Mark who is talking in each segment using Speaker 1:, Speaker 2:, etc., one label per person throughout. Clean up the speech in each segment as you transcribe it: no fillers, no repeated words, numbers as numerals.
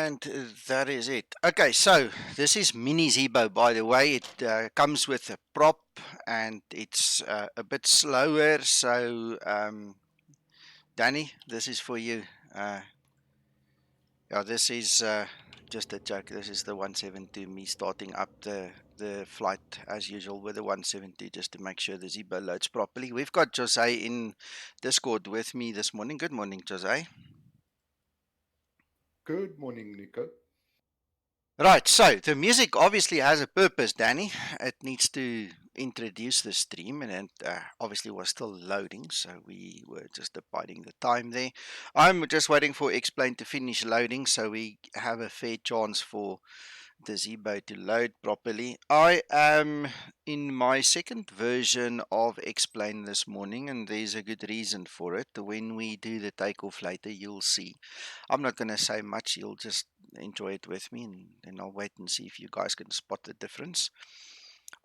Speaker 1: And that is it. Okay, so this is mini Zibo, by the way. It comes with a prop and it's a bit slower. So, Danny, this is for you. Yeah, this is just a joke. This is the 172, me starting up the flight as usual with the 170 just to make sure the Zibo loads properly. We've got Jose in Discord with me this morning. Good morning, Jose.
Speaker 2: Good morning, Nico.
Speaker 1: Right, so the music obviously has a purpose, Danny. It needs to introduce the stream, and it obviously was still loading, so we were just abiding the time there. I'm just waiting for Explain to finish loading, so we have a fair chance for the Zibo to load properly. I am in my second version of Explain this morning, and there's a good reason for it. When we do the takeoff later, you'll see. I'm not going to say much, you'll just enjoy it with me, and then I'll wait and see if you guys can spot the difference.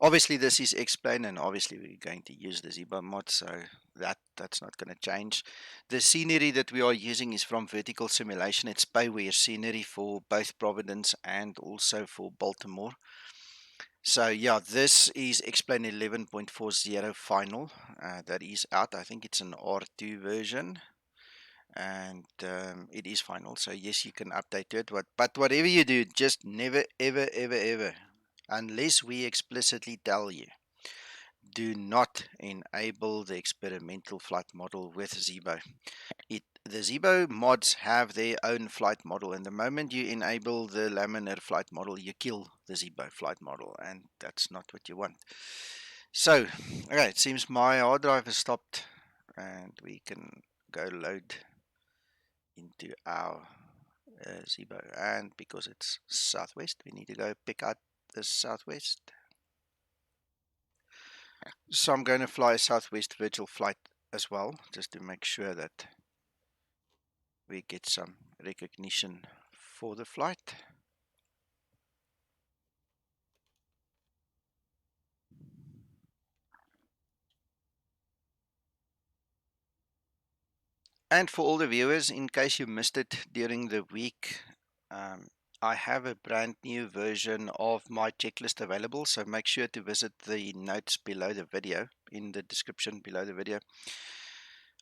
Speaker 1: Obviously, this is Explain, and obviously, we're going to use the Zibo mod, so that's not going to change. The scenery that we are using is from Vertical Simulation. It's payware scenery for both Providence and also for Baltimore. So yeah, this is Explain 11.40 final. That is out. I think it's an R2 version, and it is final. So yes, you can update it. But whatever you do, just never, ever, ever, ever, unless we explicitly tell you, do not enable the experimental flight model with Zibo. The Zibo mods have their own flight model, and the moment you enable the laminar flight model, you kill the Zibo flight model, and that's not what you want. So, okay, it seems my hard drive has stopped, and we can go load into our Zibo. And because it's southwest, we need to go pick out the southwest. So I'm going to fly a southwest virtual flight as well, just to make sure that we get some recognition for the flight. And for all the viewers, in case you missed it during the week, I have a brand new version of my checklist available, so make sure to visit the notes below the video, in the description below the video.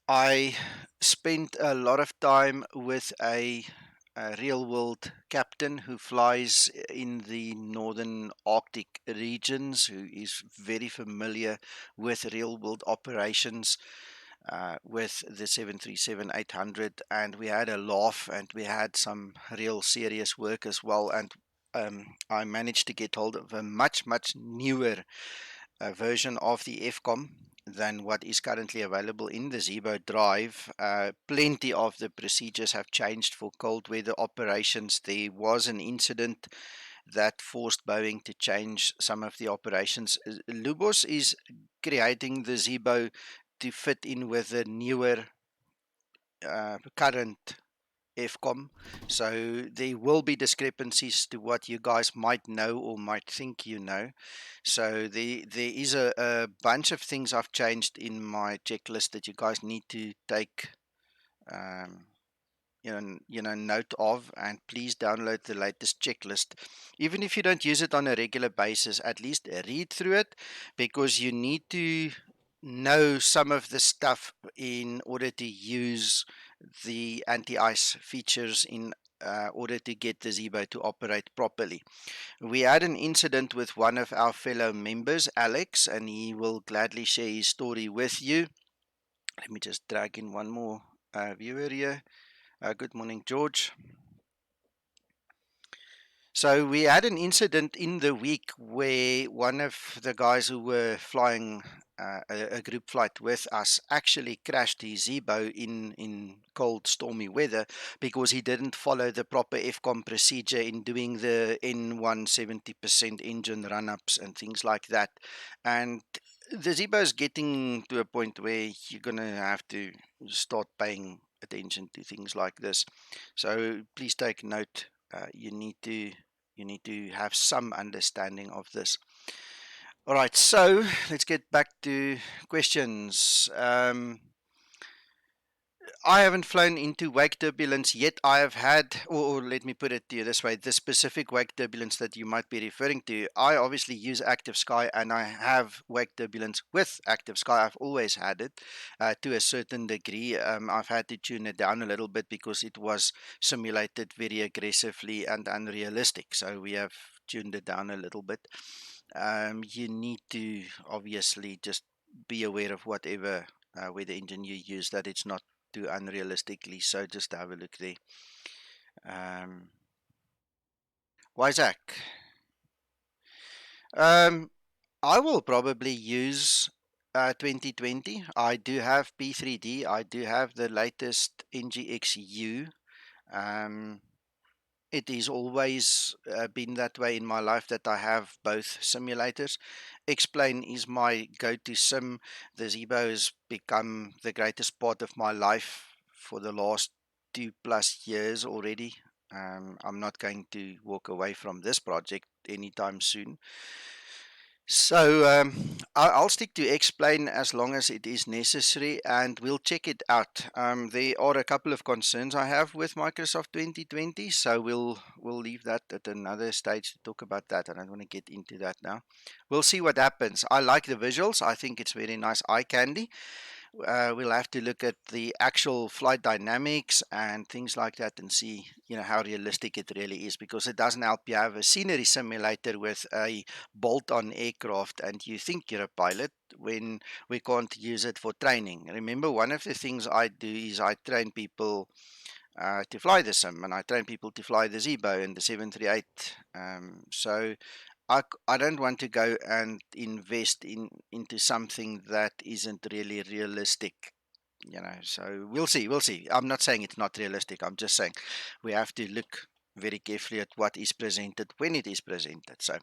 Speaker 1: I spent a lot of time with a real world captain who flies in the northern Arctic regions, who is very familiar with real world operations with the 737-800, and we had a laugh and we had some real serious work as well. And I managed to get hold of a much newer version of the FCOM than what is currently available in the Zibo drive. Plenty of the procedures have changed for cold weather operations. There was an incident that forced Boeing to change some of the operations. Lubos is creating the Zibo to fit in with the newer current FCOM. So there will be discrepancies to what you guys might know or might think you know. So there is a bunch of things I've changed in my checklist that you guys need to take note of, and please download the latest checklist. Even if you don't use it on a regular basis, at least read through it, because you need to know some of the stuff in order to use the anti-ice features in order to get the Zibo to operate properly. We had an incident with one of our fellow members, Alex, and he will gladly share his story with you. Let me just drag in one more viewer here. Good morning, George. So we had an incident in the week where one of the guys who were flying a group flight with us actually crashed his Zibo in cold, stormy weather because he didn't follow the proper FCOM procedure in doing the N170% engine run-ups and things like that. And the Zibo is getting to a point where you're going to have to start paying attention to things like this. So please take note. You need to have some understanding of this. All right, so let's get back to questions. I haven't flown into wake turbulence yet. I have had, or let me put it to you this way, the specific wake turbulence that you might be referring to, I obviously use active sky and I have wake turbulence with active sky. I've always had it to a certain degree. I've had to tune it down a little bit because it was simulated very aggressively and unrealistic. So we have tuned it down a little bit. You need to obviously just be aware of whatever weather engine you use, that it's not too unrealistically. So just have a look there. Isaac, I will probably use 2020. I do have P3D. I do have the latest NGXU. It is always been that way in my life that I have both simulators. X-Plane is my go-to sim. The Zibo has become the greatest part of my life for the last 2+ years already. I'm not going to walk away from this project anytime soon. So I'll stick to X-Plane as long as it is necessary, and we'll check it out. There are a couple of concerns I have with Microsoft 2020, so we'll leave that at another stage to talk about that. I don't want to get into that now. We'll see what happens. I like the visuals. I think it's very nice eye candy. We'll have to look at the actual flight dynamics and things like that and see, how realistic it really is, because it doesn't help you have a scenery simulator with a bolt-on aircraft and you think you're a pilot when we can't use it for training. Remember, one of the things I do is I train people to fly the sim, and I train people to fly the Zibo and the 738. So I don't want to go and invest into something that isn't really realistic, so we'll see. I'm not saying it's not realistic. I'm just saying we have to look very carefully at what is presented when it is presented. So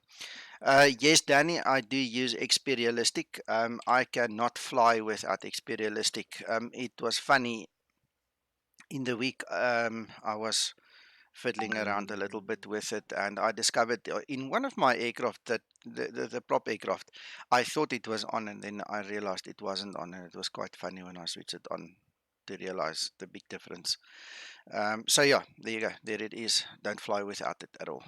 Speaker 1: yes, Danny, I do use XP Realistic. I cannot fly without XP Realistic. It was funny in the week. I was fiddling around a little bit with it, and I discovered in one of my aircraft that the prop aircraft, I thought it was on, and then I realized it wasn't on, and it was quite funny when I switched it on to realize the big difference. So yeah, there you go. There it is. Don't fly without it at all.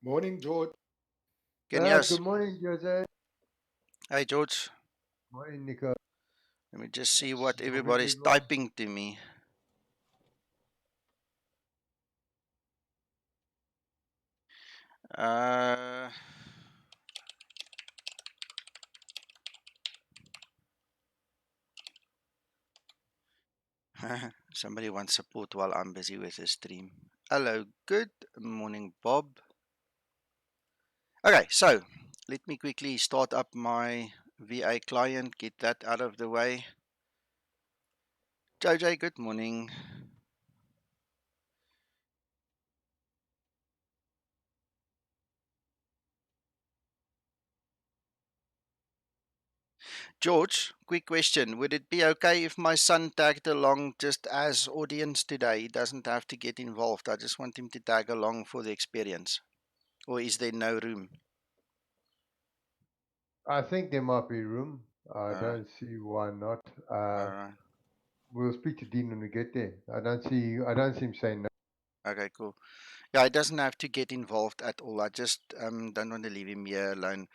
Speaker 2: Morning, George.
Speaker 1: Kenyas.
Speaker 3: Good morning, Jose.
Speaker 1: Hey, George.
Speaker 3: Morning, Nico.
Speaker 1: Let me just see what
Speaker 3: How is
Speaker 1: everybody's
Speaker 3: everyone?
Speaker 1: typing to me. Uh, Somebody wants support while I'm busy with the stream. Hello, good morning, Bob. Okay, so let me quickly start up my VA client, get that out of the way. JJ, good morning. George, quick question. Would it be okay if my son tagged along just as audience today? He doesn't have to get involved. I just want him to tag along for the experience. Or is there no room?
Speaker 3: I think there might be room. I
Speaker 1: Uh,
Speaker 3: don't see why not.
Speaker 1: Alright.
Speaker 3: We'll speak to Dean when we get there. I don't see him saying no.
Speaker 1: Okay, cool. Yeah, he doesn't have to get involved at all. I just don't want to leave him here alone.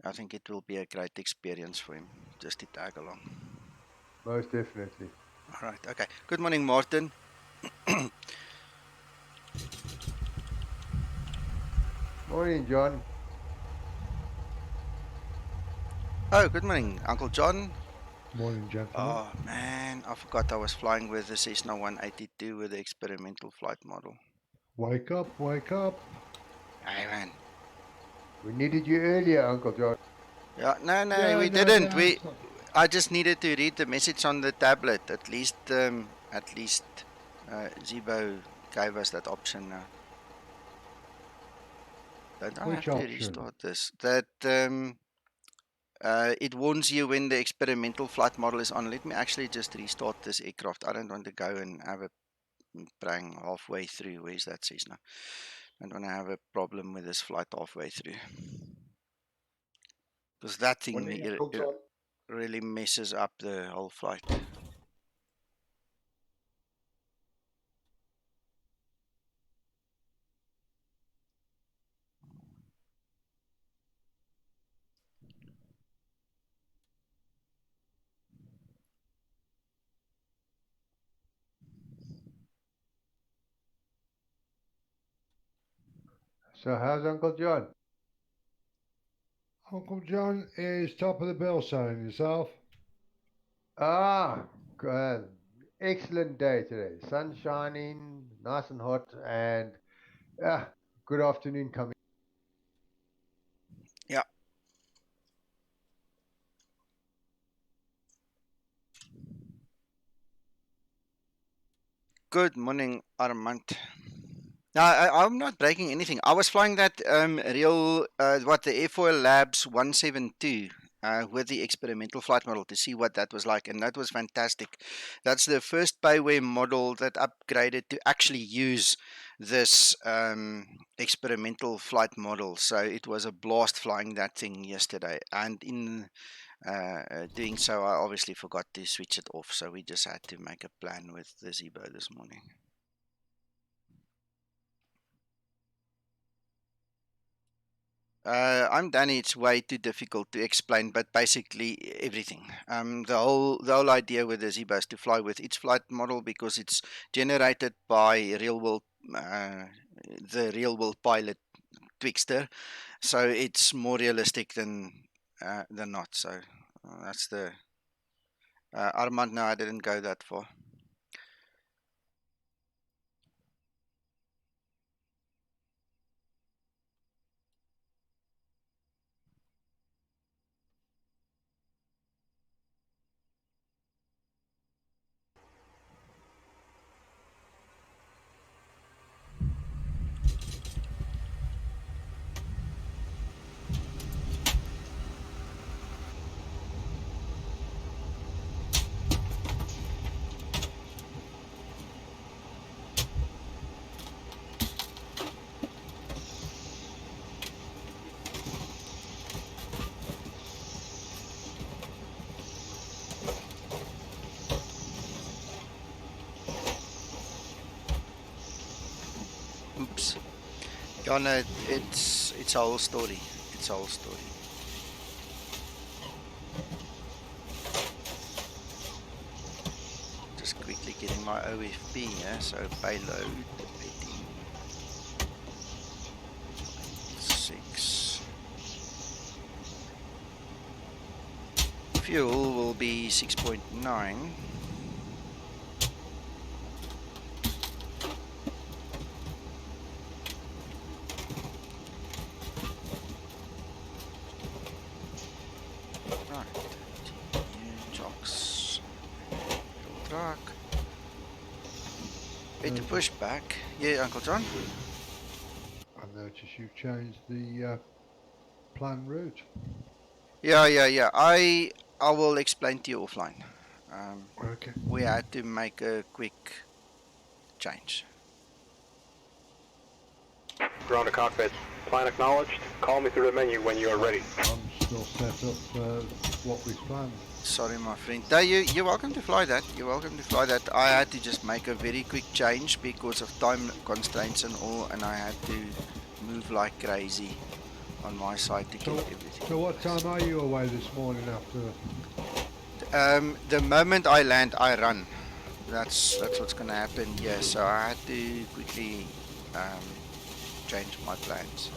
Speaker 1: I think it will be a great experience for him just to tag along.
Speaker 3: Most definitely.
Speaker 1: All right. Okay. Good morning, Martin.
Speaker 3: Morning, John.
Speaker 1: Oh, good morning, Uncle John.
Speaker 2: Morning, gentlemen.
Speaker 1: Oh man, I forgot I was flying with the Cessna 182 with the experimental flight model.
Speaker 2: Wake up, wake up.
Speaker 1: Hey man.
Speaker 3: We needed you earlier, Uncle John.
Speaker 1: Yeah, no,
Speaker 2: Yeah,
Speaker 1: we
Speaker 2: no,
Speaker 1: didn't.
Speaker 2: I'm sorry.
Speaker 1: I just needed to read the message on the tablet. At least, Zibo gave us that option now. Don't I
Speaker 2: Which
Speaker 1: have to
Speaker 2: option?
Speaker 1: restart this? That it warns you when the experimental flight model is on. Let me actually just restart this aircraft. I don't want to go and have a prang halfway through. Where's that Cessna? I don't want to have a problem with this flight halfway through. Because that thing,
Speaker 2: Morning, Uncle John.
Speaker 1: really messes up the whole flight.
Speaker 3: So how's Uncle John?
Speaker 2: Uncle John is top of the bill, son. Yourself?
Speaker 3: Ah, excellent day today. Sun shining, nice and hot, and good afternoon coming.
Speaker 1: Yeah. Good morning, Armand. No, I'm not breaking anything. I was flying that real, the Airfoil Labs 172 with the experimental flight model to see what that was like, and that was fantastic. That's the first Payware model that upgraded to actually use this experimental flight model. So it was a blast flying that thing yesterday, and in doing so, I obviously forgot to switch it off, so we just had to make a plan with the Zibo this morning. I'm Danny. It's way too difficult to explain, but basically everything. The whole idea with the Zibo is to fly with its flight model because it's generated by the real world pilot Twixter, so it's more realistic than not. So that's the Armand. No, I didn't go that far. Oops. Yeah, no, it's a whole story. It's a whole story. Just quickly getting my OFP here. So payload 18.6. Fuel will be 6.9. Right. Jocks. Truck. Bit to Pushback. Yeah, Uncle John.
Speaker 2: I noticed you changed the planned route.
Speaker 1: Yeah. I will explain to you offline.
Speaker 2: Okay.
Speaker 1: We had to make a quick change.
Speaker 4: Ground to cockpit. Plan acknowledged. Call me through the menu when you are ready.
Speaker 2: I'm still set up for what we planned.
Speaker 1: Sorry, my friend. No, you're welcome to fly that. You're welcome to fly that. I had to just make a very quick change because of time constraints and all, and I had to move like crazy on my side to get everything.
Speaker 2: So what time are you away this morning after?
Speaker 1: The moment I land, I run. That's what's gonna happen. Yeah. So I had to quickly change my plans.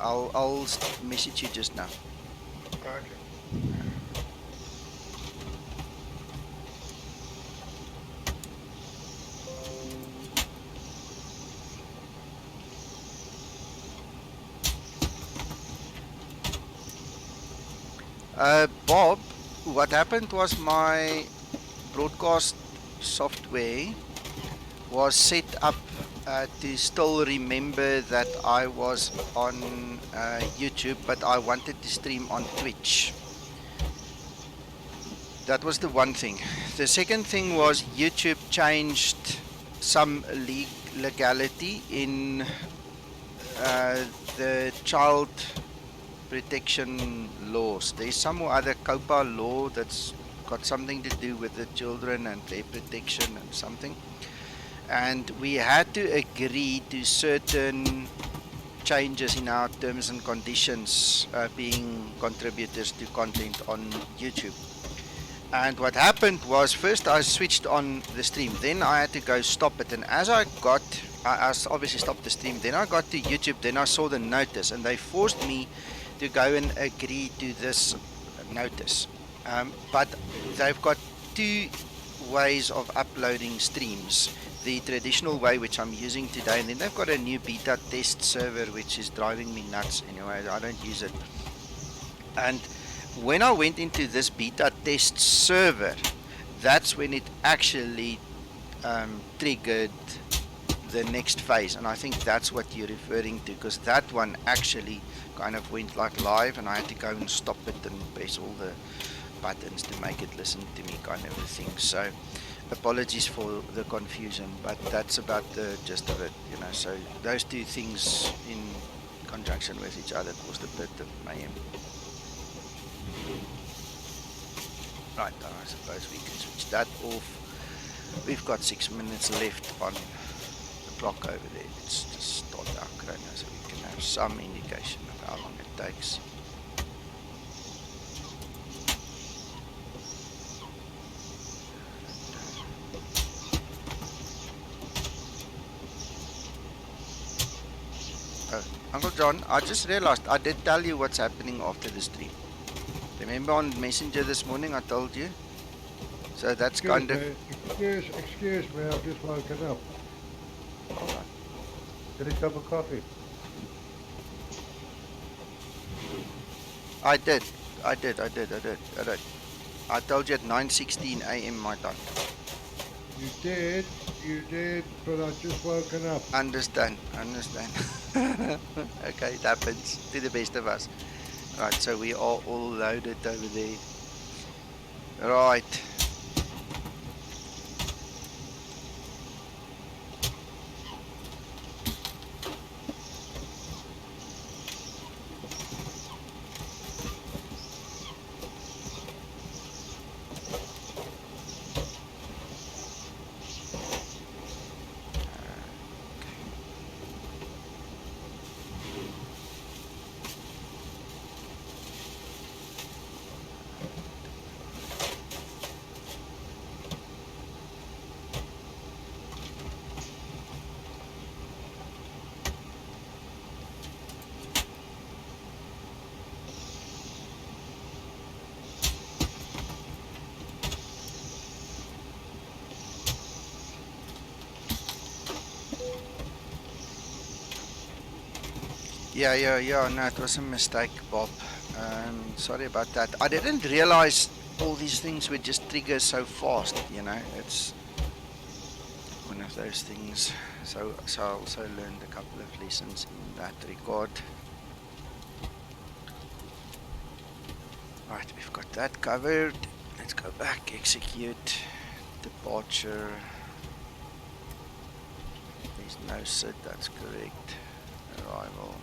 Speaker 1: I'll message you just now.
Speaker 2: Okay.
Speaker 1: Bob, what happened was my broadcast software was set up to still remember that I was on YouTube, but I wanted to stream on Twitch. That was the one thing. The second thing was YouTube changed some legality in the child protection laws. There's some other COPA law that's got something to do with the children and their protection and something. And we had to agree to certain changes in our terms and conditions, being contributors to content on YouTube. And what happened was, first I switched on the stream, then I had to go stop it, and as I obviously stopped the stream, then I got to YouTube, then I saw the notice, and they forced me to go and agree to this notice. But they've got two ways of uploading streams. The traditional way, which I'm using today, and then they've got a new beta test server which is driving me nuts. Anyway, I don't use it. And when I went into this beta test server, that's when it actually triggered the next phase, and I think that's what you're referring to, because that one actually kind of went like live, and I had to go and stop it and press all the buttons to make it listen to me, kind of a thing. So apologies for the confusion, but that's about the gist of it, you know. So those two things in conjunction with each other caused a bit of mayhem. Right, I suppose we can switch that off. We've got 6 minutes left on the clock over there. Let's just start our chrono so we can have some indication of how long it takes. Uncle John, I just realized I did tell you what's happening after the stream. Remember on Messenger this morning I told you? So that's kind of...
Speaker 2: Excuse me, I've just woken up.
Speaker 3: Get a cup of coffee.
Speaker 1: I did. I told you at 9:16 a.m. my time.
Speaker 2: You did, but I've just woken up.
Speaker 1: Understand. Okay, it happens to the best of us. Right, so we are all loaded over there. Right. Yeah, no, it was a mistake, Bob. Sorry about that. I didn't realize all these things would just trigger so fast, you know. It's one of those things. So I also learned a couple of lessons in that regard. Right, we've got that covered. Let's go back, execute, departure. There's no sit, that's correct. Arrival.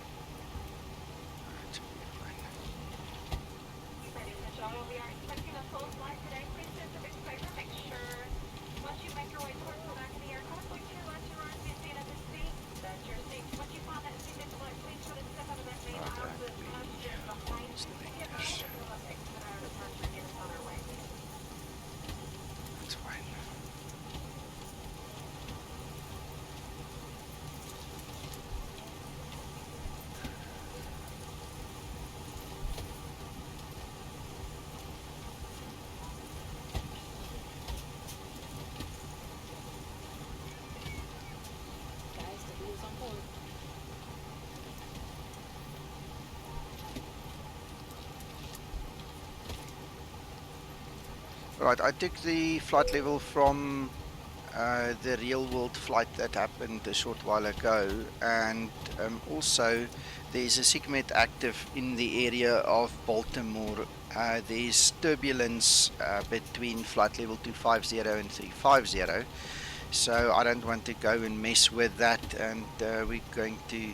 Speaker 1: Right, I took the flight level from the real world flight that happened a short while ago, and also there's a SIGMET active in the area of Baltimore. There's turbulence between flight level 250 and 350, so I don't want to go and mess with that, and we're going to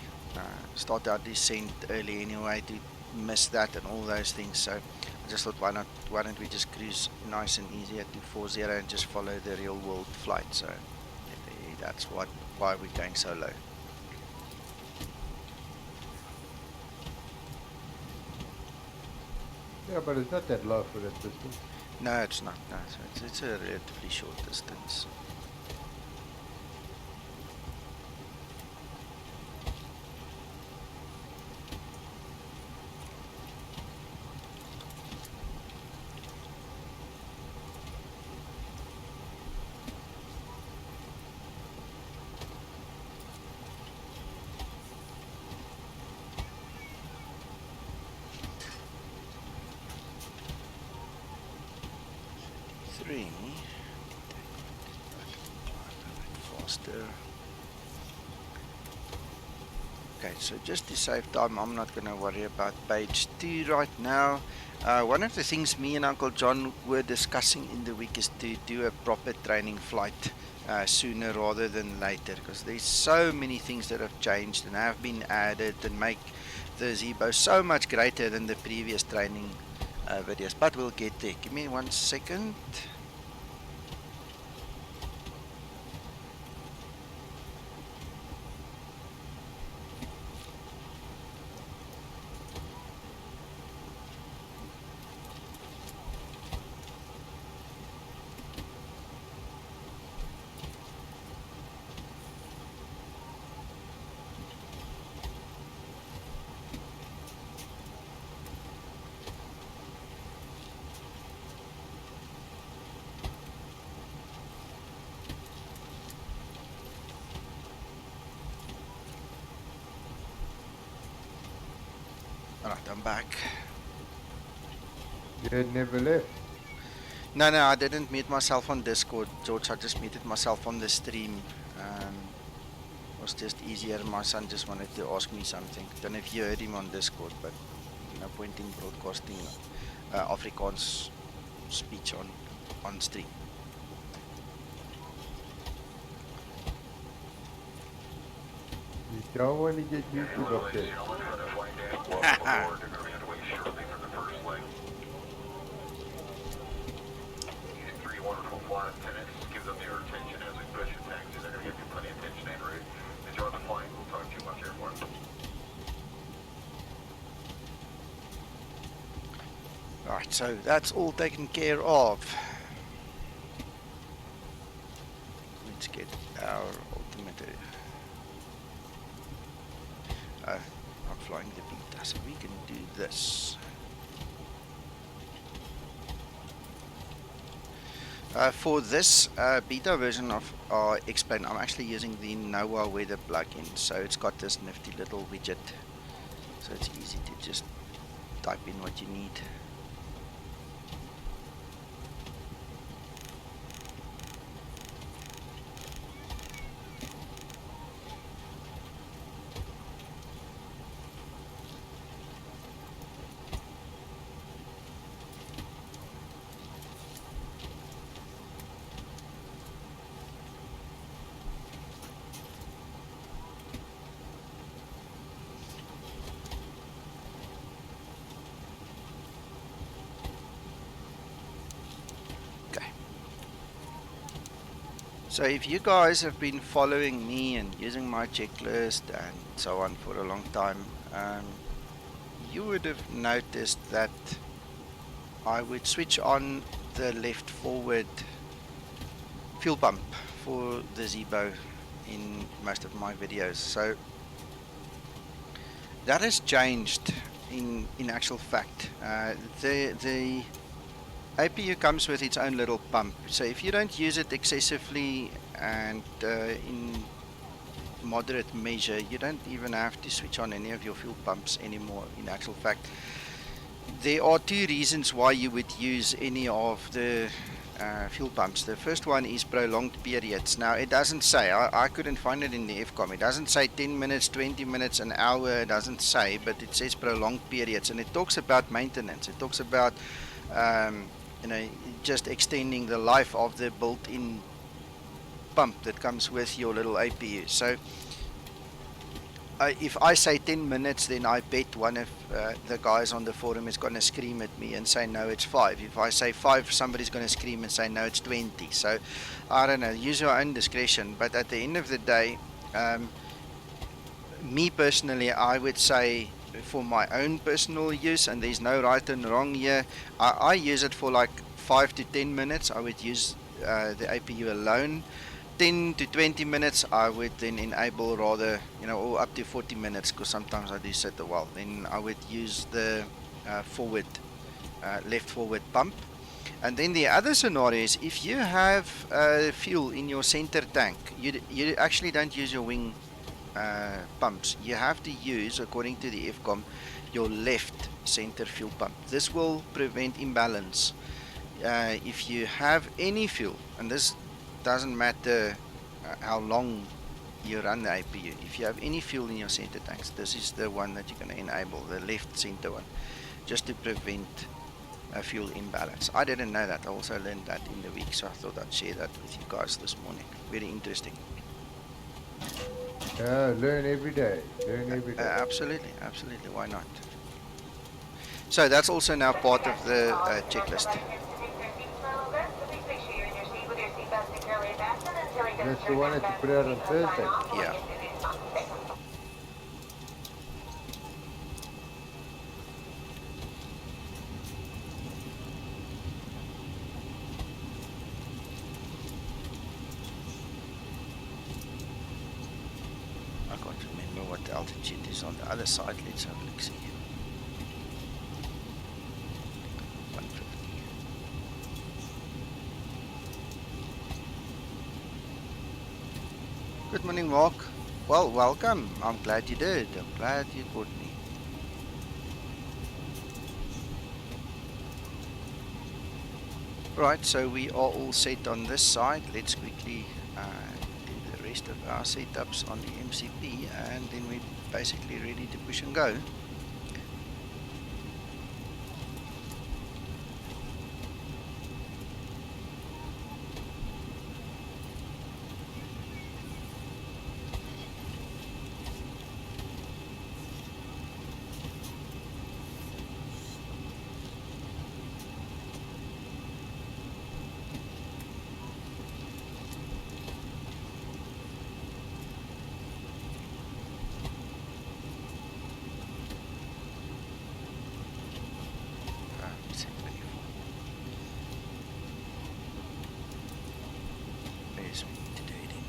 Speaker 1: start our descent early anyway to miss that and all those things. So I just thought, why don't we just cruise nice and easy at 240 and just follow the real world flight. So that's why we're going so low.
Speaker 3: Yeah, but it's not that low for that distance.
Speaker 1: No, it's not. No, so it's a relatively short distance. Faster. Okay, so just to save time, I'm not going to worry about page 2 right now. One of the things me and Uncle John were discussing in the week is to do a proper training flight sooner rather than later, because there's so many things that have changed and have been added and make the Zibo so much greater than the previous training videos, but we'll get there. Give me 1 second. Alright, I'm back.
Speaker 3: You had never left.
Speaker 1: No, I didn't mute myself on Discord, George. I just muted myself on the stream. It was just easier. My son just wanted to ask me something. Don't know if you heard him on Discord, but no point in broadcasting Afrikaans speech on stream.
Speaker 3: You don't want to get YouTube up there.
Speaker 1: Alright, so that's all taken care of. Let's get our altimeter. I'm flying the beta, so we can do this. For this beta version of X-Plane, I'm actually using the NOAA weather plugin, so it's got this nifty little widget, so it's easy to just type in what you need. So if you guys have been following me and using my checklist and so on for a long time, you would have noticed that I would switch on the left forward fuel pump for the Zibo in most of my videos. So that has changed in actual fact. The APU comes with its own little pump, so if you don't use it excessively and in moderate measure, you don't even have to switch on any of your fuel pumps anymore. In actual fact, there are two reasons why you would use any of the fuel pumps. The first one is prolonged periods. Now it doesn't say, I couldn't find it in the FCOM, it doesn't say 10 minutes, 20 minutes, an hour, it doesn't say, but it says prolonged periods, and it talks about maintenance, it talks about just extending the life of the built-in pump that comes with your little APU. So if I say 10 minutes, then I bet one of the guys on the forum is going to scream at me and say, no, it's 5. If I say 5, somebody's going to scream and say, no, it's 20. So, I don't know, use your own discretion. But at the end of the day, me personally, I would say for my own personal use, and there's no right and wrong here, I use it for like 5 to 10 minutes. I would use the APU alone. 10 to 20 minutes, I would then enable rather, or up to 40 minutes, because sometimes I do sit a while. Then I would use the left forward pump. And then the other scenario is if you have fuel in your center tank, you actually don't use your wing pumps. You have to use, according to the FCOM, your left center fuel pump. This will prevent imbalance. If you have any fuel, and this doesn't matter how long you run the APU, if you have any fuel in your center tanks, this is the one that you're going to enable, the left center one, just to prevent a fuel imbalance. I didn't know that. I also learned that in the week, so I thought I'd share that with you guys this morning. Very interesting.
Speaker 3: Yeah, learn every day. Learn every day.
Speaker 1: Absolutely, absolutely. Why not? So that's also now part of the checklist.
Speaker 3: That's the one that you put out on Thursday.
Speaker 1: Yeah. I can't remember what the altitude is on the other side. Let's have a look see. 150. Good morning, Mark. Well, welcome. I'm glad you did. I'm glad you caught me. Right, so we are all set on this side. Let's quickly do the rest of our setups on the MCP, and then we're basically ready to push and go.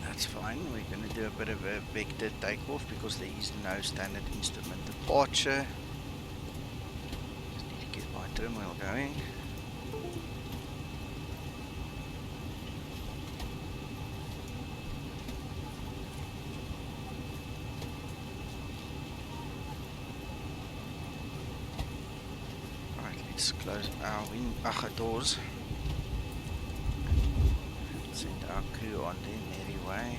Speaker 1: That's fine. We're going to do a bit of a vector takeoff because there is no standard instrument departure. Just need to get my turmoil going. Right, let's close our doors. Send our crew on the merry way.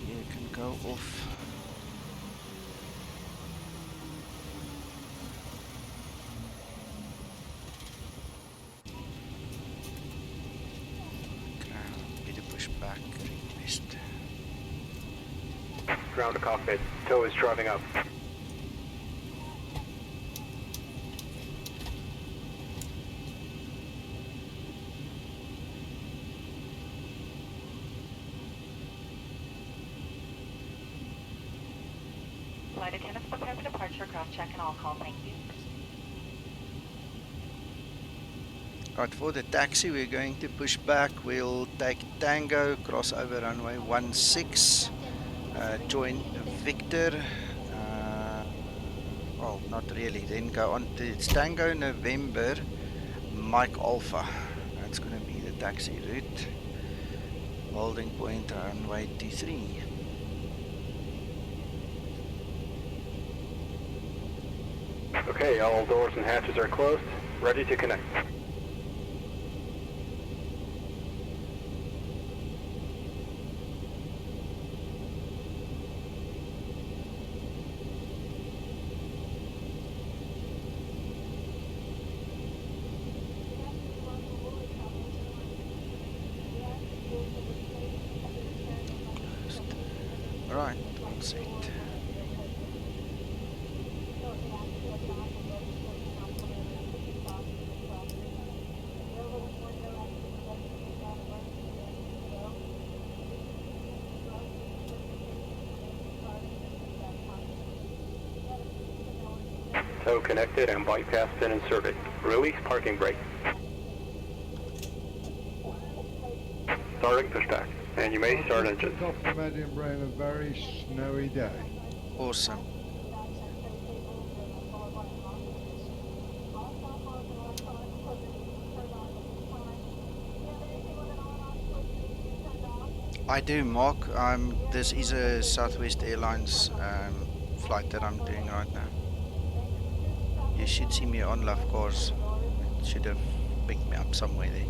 Speaker 1: You can go off. Pushback request.
Speaker 4: Ground to cockpit. Tow is driving up.
Speaker 5: Flight attendants prepare for departure, cross check and all call, thank you.
Speaker 1: Right, for the taxi we're going to push back. We'll take Tango, cross over runway 16, join Victor, well not really, then go on to Tango November, Mike Alpha. That's going to be the taxi route. Holding point runway 23.
Speaker 4: Okay, all doors and hatches are closed. Ready to connect.
Speaker 1: set.
Speaker 4: Tow connected and bypass pin inserted. Release parking brake. Starting pushback. And you may start engine.
Speaker 2: Off the medium-brain, a very snowy day.
Speaker 1: Awesome. I do, Mark. This is a Southwest Airlines flight that I'm doing right now. You should see me on Love Cars. It should have picked me up somewhere there.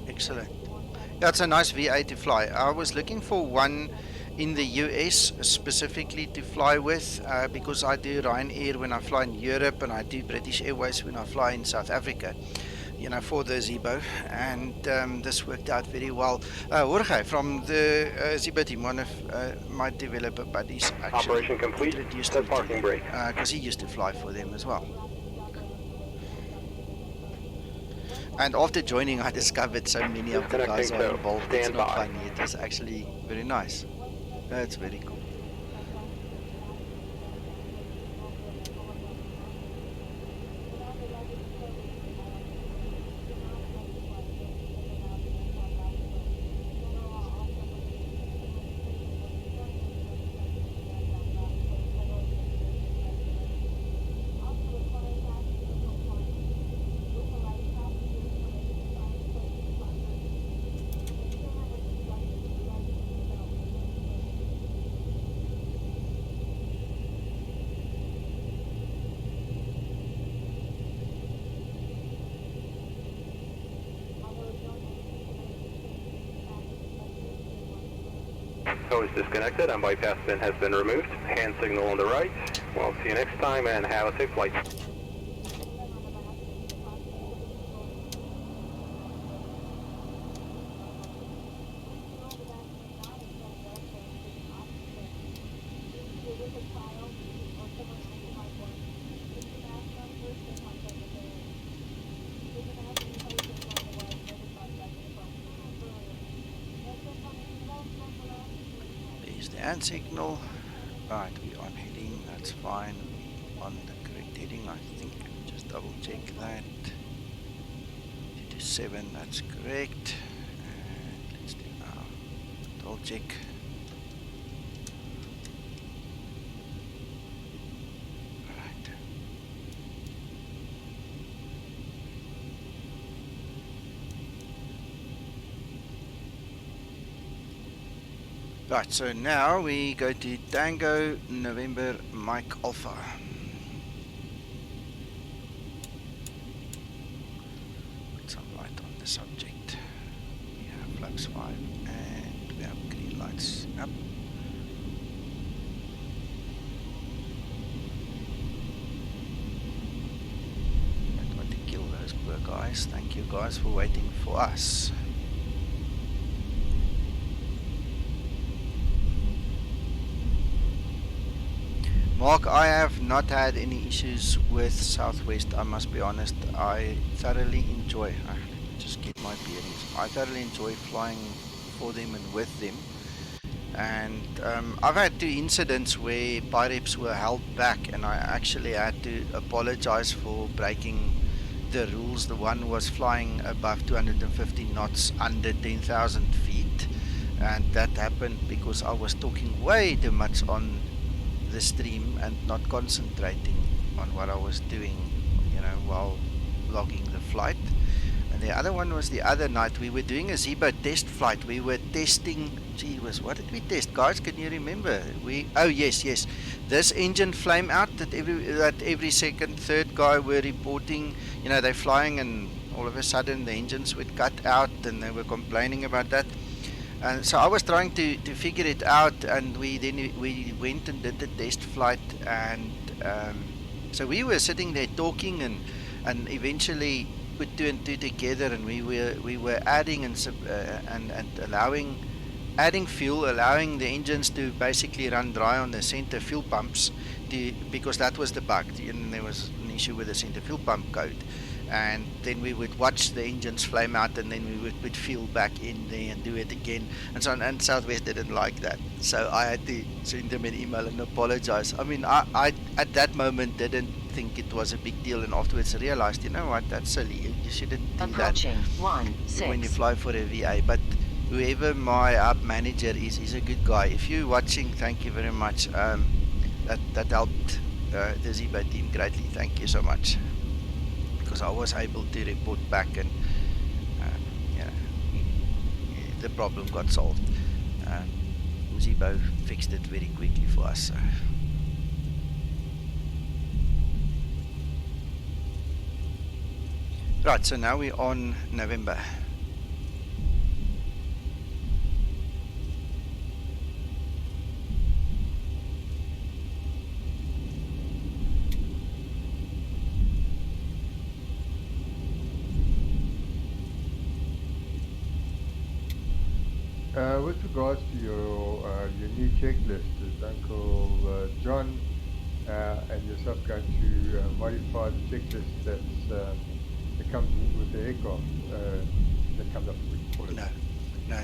Speaker 1: Excellent. That's a nice VA to fly. I was looking for one in the US specifically to fly with because I do Ryanair when I fly in Europe, and I do British Airways when I fly in South Africa, you know, for the Zibo, and this worked out very well. Jorge from the Zibo team, one of my developer buddies, actually
Speaker 4: Operation complete.
Speaker 1: introduced
Speaker 4: Set
Speaker 1: me
Speaker 4: parking
Speaker 1: to
Speaker 4: brake.
Speaker 1: because he used to fly for them as well. And after joining, I discovered so many of the guys are involved. It's not funny. It was actually very nice. That's very cool.
Speaker 4: Tow is disconnected and bypass pin has been removed. Hand signal on the right. Well, see you next time and have a safe flight.
Speaker 1: There's the hand signal. Right, we're on heading. That's fine. We're on the correct heading, I think. Just double check that. 227, that's correct. And let's do now double check. Right. Right, so now we go to Tango November Mike Alpha. Put some light on the subject. We have flaps 5 and we have green lights up. Don't want to kill those poor guys. Thank you guys for waiting for us. Mark, I have not had any issues with Southwest, I must be honest. I thoroughly enjoy, let me just get my bearings. I thoroughly enjoy flying for them and with them. And I've had 2 incidents where pireps were held back and I actually had to apologize for breaking the rules. The one was flying above 250 knots under 10,000 feet. And that happened because I was talking way too much on the stream and not concentrating on what I was doing, you know, while logging the flight. And the other one was the other night. We were doing a Zibo test flight. We were testing. Gee whiz, what did we test, guys? Can you remember? Oh yes, this engine flame out that every second, third guy were reporting. You know, they're flying and all of a sudden the engines would cut out, and they were complaining about that. And so I was trying to figure it out, and we went and did the test flight, and so we were sitting there talking, and eventually put 2 and 2 together, and we were adding and adding fuel, allowing the engines to basically run dry on the center fuel pumps, because that was the bug. And there was an issue with the center fuel pump code. And then we would watch the engines flame out, and then we would put fuel back in there and do it again, and so on. And Southwest didn't like that, so I had to send them an email and apologize. I mean, I at that moment didn't think it was a big deal, and afterwards I realized, you know what, that's silly. You shouldn't do that when you fly for a VA. But whoever my up manager is, he's a good guy. If you're watching, thank you very much. That helped the Zibo team greatly. Thank you so much. Because I was able to report back, and the problem got solved. Zibo fixed it very quickly for us. So. Right, so now we're on November.
Speaker 3: With regards to your new checklist, is Uncle John and yourself going to modify the checklist that comes with the aircraft that comes up with it?
Speaker 1: No.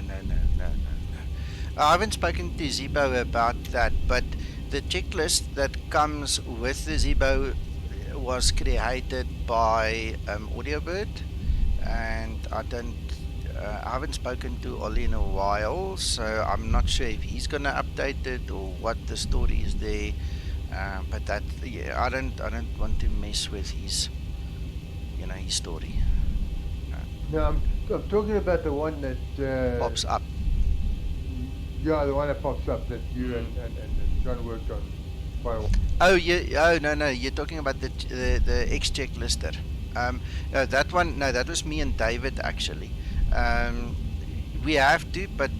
Speaker 1: I haven't spoken to Zibo about that, but the checklist that comes with the Zibo was created by Audiobird, and I haven't spoken to Ollie in a while, so I'm not sure if he's gonna update it or what the story is there. But that, I don't want to mess with his story.
Speaker 3: No, I'm talking about the one that
Speaker 1: Pops up.
Speaker 3: Yeah, the one that pops up that you and John worked on quite a while.
Speaker 1: Oh yeah. Oh no. You're talking about the X checklister. No, that one. No, that was me and David actually. We have to, but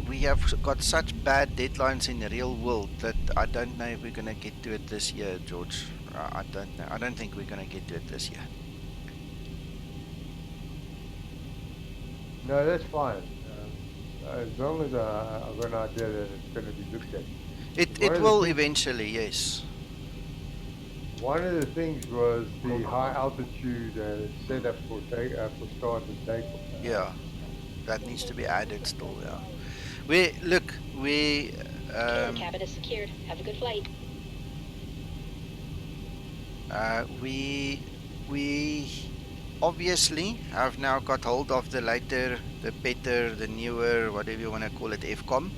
Speaker 1: we have got such bad deadlines in the real world that I don't know if we're gonna get to it this year, George. I don't know. I don't think we're gonna get to it this year.
Speaker 3: No, that's fine. As long as I've got an idea that it's going to be looked at.
Speaker 1: It will eventually, yes.
Speaker 3: One of the things was the high altitude setup for start and takeoff.
Speaker 1: Yeah, that needs to be added still. Yeah. We
Speaker 6: cabin is secured. Have a good flight.
Speaker 1: We obviously have now got hold of the later, the better, the newer, whatever you want to call it, FCOM.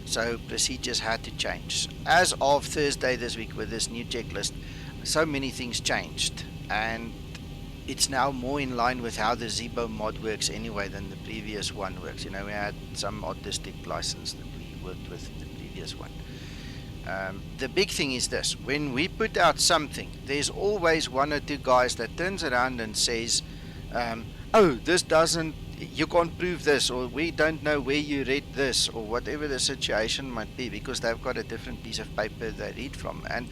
Speaker 1: So procedures had to change. As of Thursday this week with this new checklist, so many things changed, and it's now more in line with how the Zibo mod works anyway than the previous one works. You know, we had some autistic license that we worked with in the previous one. The big thing is this: when we put out something, there's always one or two guys that turns around and says, oh, this doesn't, you can't prove this, or we don't know where you read this, or whatever the situation might be, because they've got a different piece of paper they read from. And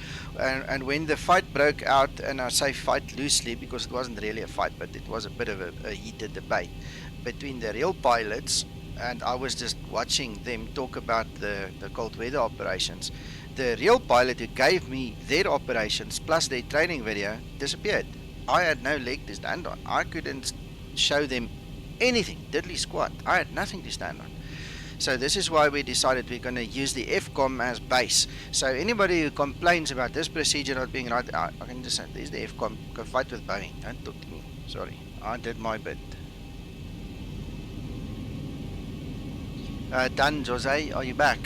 Speaker 1: when the fight broke out, and I say fight loosely because it wasn't really a fight, but it was a bit of a heated debate between the real pilots, and I was just watching them talk about the cold weather operations. The real pilot who gave me their operations plus their training video disappeared. I had no leg to stand on. I couldn't show them anything, diddly squat. I had nothing to stand on. So this is why we decided we're going to use the FCOM as base. So anybody who complains about this procedure not being right, I can just say, there's the FCOM, go fight with Boeing. Don't talk to me. Sorry, I did my bit. Done, Jose, are you back?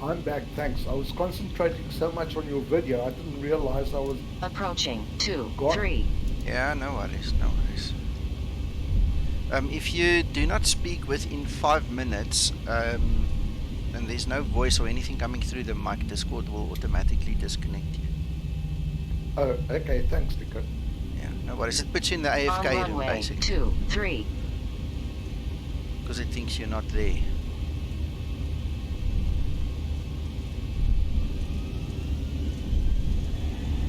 Speaker 7: I'm back, thanks. I was concentrating so much on your video, I didn't realize I was...
Speaker 6: Approaching 2,
Speaker 7: Go on.
Speaker 6: 3.
Speaker 1: Yeah, no worries. If you do not speak within 5 minutes, and there's no voice or anything coming through the mic, Discord will automatically disconnect you.
Speaker 7: Oh, okay. Thanks, Nico.
Speaker 1: Yeah, no worries. It puts you in the
Speaker 8: On
Speaker 1: AFK room,
Speaker 8: runway
Speaker 1: basically,
Speaker 8: 23.
Speaker 1: because it thinks you're not there.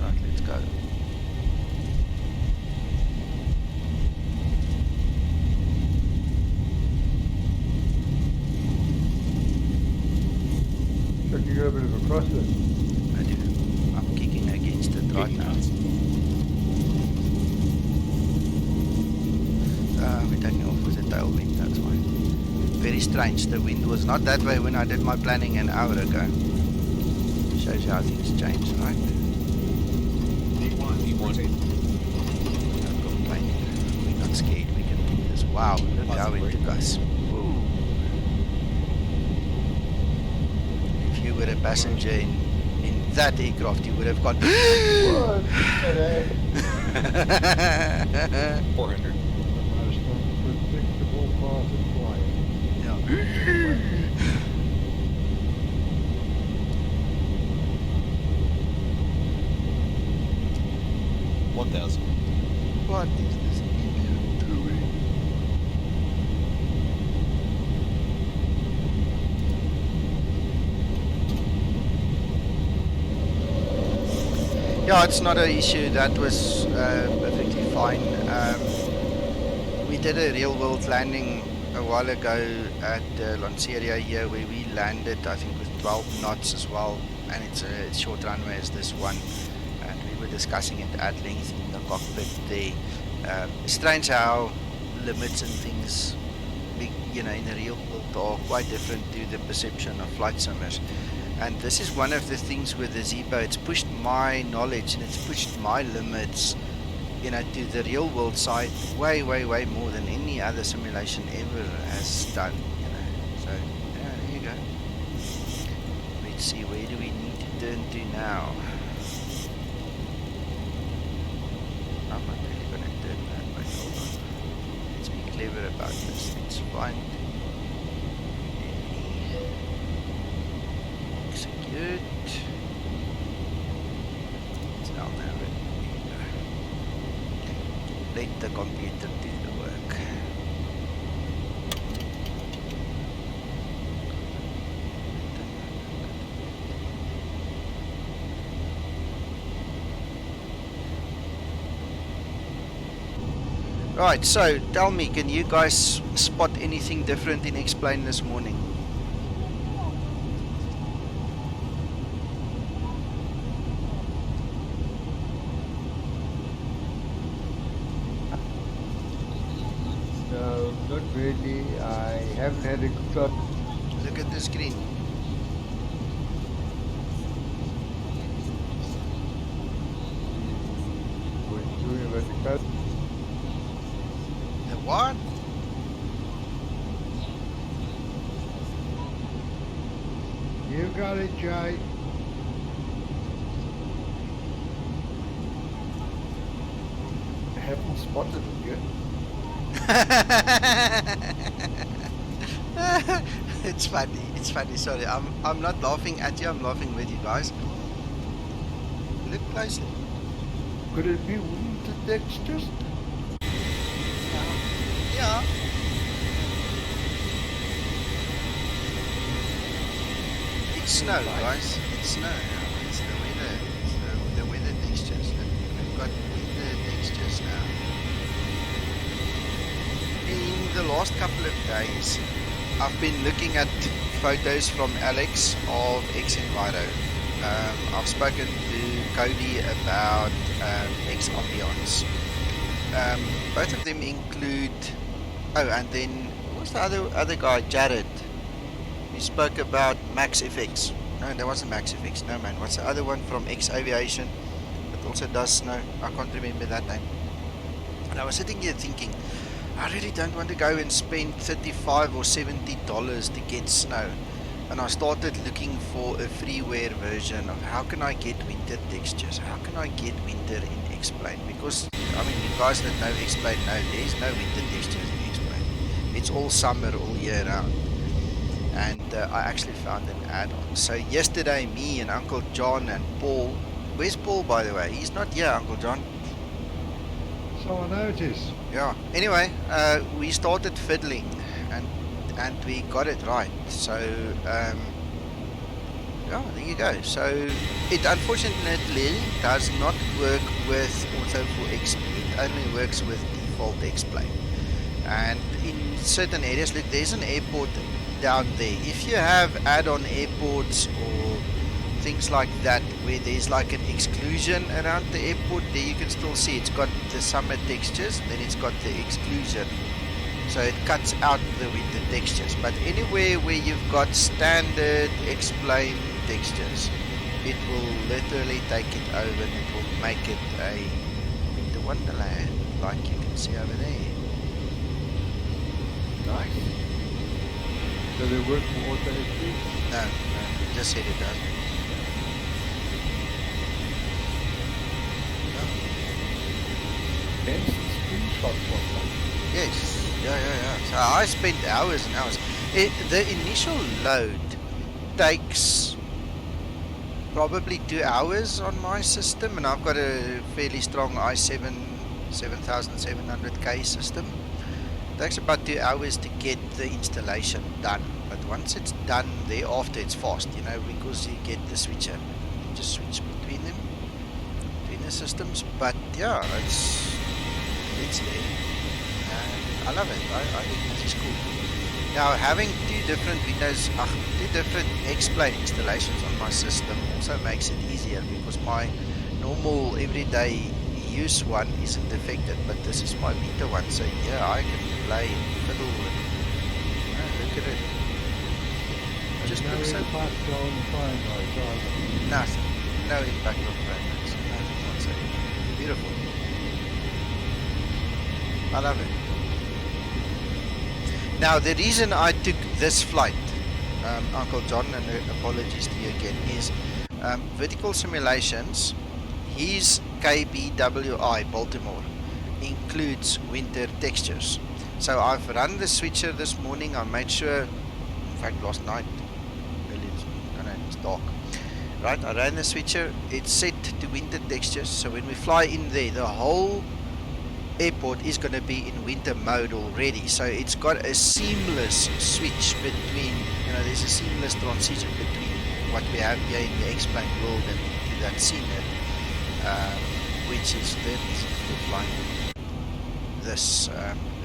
Speaker 1: Right, let's go.
Speaker 3: Chuck, you got a bit of a crosser.
Speaker 1: I do. I'm kicking against it right now. We're taking off with a tailwind, that's why. Very strange, the wind was not that way when I did my planning an hour ago. Shows you how things change, right?
Speaker 9: E1.
Speaker 1: Don't complain. We're not scared, we can do this. Wow, look how it took us. Ooh. If you were a passenger in that aircraft, you would have gone.
Speaker 3: What?
Speaker 9: 400.
Speaker 2: Most unpredictable part of flying.
Speaker 1: Yeah.
Speaker 9: 1,000.
Speaker 1: What is this idiot doing? Yeah, it's not an issue. That was perfectly fine. We did a real-world landing a while ago at Lanceria here, where we landed, I think, with 12 knots as well, and it's a short runway as this one. And we were discussing it at length in the cockpit there. Strange how limits and things, in the real world are quite different to the perception of flight simmers. And this is one of the things with the Zibo. It's pushed my knowledge and it's pushed my limits, to the real world side way, way, way more than any other simulation ever has done. So yeah, there you go. Let's see, where do we need to turn to now? I'm not really gonna turn that way. Hold on. Let's be clever about this. Let's find. Execute. It's down there. Let the computer do the work. Right, so tell me, can you guys spot anything different in Explain this morning?
Speaker 3: No, not really. I haven't had a clock.
Speaker 1: Look at the screen.
Speaker 3: We're doing about the code.
Speaker 1: The what?
Speaker 2: You got it, Jay.
Speaker 7: I haven't spotted it yet.
Speaker 1: It's funny, sorry. I'm not laughing at you, I'm laughing with you guys. Look closely.
Speaker 7: Could it be winter textures?
Speaker 1: Yeah. It's snow, guys. It's snow. It's the weather. It's the weather textures. We've got weather textures now. In the last couple of days, I've been looking at photos from Alex of X-Enviro. I've spoken to Cody about X-Ambiance. Both of them include... Oh, and then, what's the other guy? Jared. He spoke about Max FX. No, that wasn't Max FX. No, man. What's the other one from X Aviation that also does snow? I can't remember that name. And I was sitting here thinking, I really don't want to go and spend $35 or $70 to get snow. And I started looking for a freeware version of how can I get winter textures? How can I get winter in X-Plane? Because, I mean, you guys that know X-Plane know there's no winter textures in X-Plane. it's all summer all year round. And I actually found an add-on. So yesterday, me and Uncle John and Paul. Where's Paul, by the way? He's not here, Uncle John.
Speaker 2: So I noticed.
Speaker 1: Yeah. Anyway, we started fiddling, and we got it right. So yeah, there you go. So it unfortunately does not work with Auto for XP. It only works with default X-Plane. And in certain areas, look, there's an airport down there. If you have add-on airports or things like that where there's like an exclusion around the airport, there you can still see it's got the summer textures, then it's got the exclusion, so it cuts out the winter textures. But anywhere where you've got standard X-Plane textures, it will literally take it over and it will make it a winter wonderland, like you can see over there.
Speaker 3: Nice. Does it work for Auto XP?
Speaker 1: No, just said it doesn't.
Speaker 7: Hence the screenshots from that.
Speaker 1: Yes, yeah. So I spent hours and hours. The initial load takes probably 2 hours on my system, and I've got a fairly strong i7 7700K system. It takes about 2 hours to get the installation done, but once it's done, thereafter it's fast, you know, because you get the switcher. You just switch between them, between the systems. But yeah, it's there. I love it. I think this is cool. Now, having two different Windows, two different X-Plane installations on my system also makes it easier, because my normal everyday use one isn't affected, but this is my beta one, so yeah, I can play and fiddle and look at it. Just
Speaker 2: no
Speaker 1: looks so
Speaker 2: impact on frame rate either.
Speaker 1: nothing, no impact on frame rates, nothing whatsoever. Beautiful. I love it. Now, the reason I took this flight, Uncle John, and apologies to you again, is Vertical Simulations. His KBWI, Baltimore, includes winter textures. So I've run the switcher this morning. I made sure, in fact last night, it's dark. Right, I ran the switcher. It's set to winter textures. So when we fly in there, the whole airport is going to be in winter mode already. So it's got a seamless switch between, you know, there's a seamless transition between what we have here in the X-Plane world and into that scenery. Which is the reason for flying this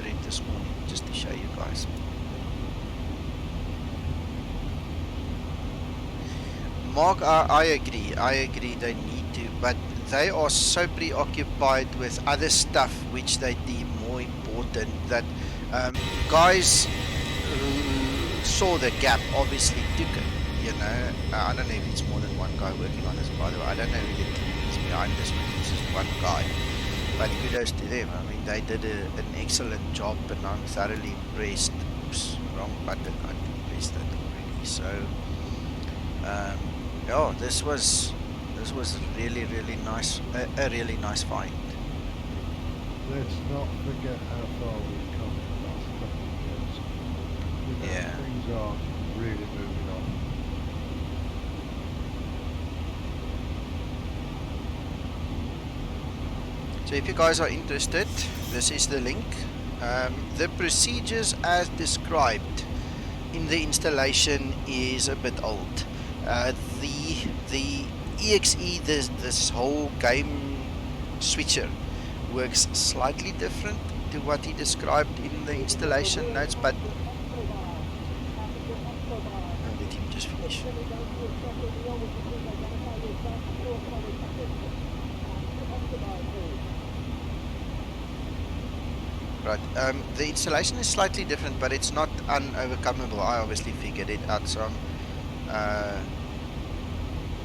Speaker 1: route this morning, just to show you guys. Mark, I agree they need to, but they are so preoccupied with other stuff which they deem more important, that guys who saw the gap obviously took it, you know. I don't know if it's more than one guy working on this, by the way. I don't know who the team is behind this, but it's just one guy. But kudos to them. I mean, they did an excellent job, and I'm thoroughly impressed. Oops, wrong button. I pressed that already. So, yeah, this was really nice. A really nice find.
Speaker 2: Let's not forget how far we've come in the last couple of years. You know,
Speaker 1: Yeah.
Speaker 2: things are really moving on.
Speaker 1: So if you guys are interested, this is the link. The procedures as described in the installation is a bit old. The EXE, this whole game switcher, works slightly different to what he described in the installation notes, but I'll let him just finish. Right, the installation is slightly different, but it's not unovercomable. I obviously figured it out, so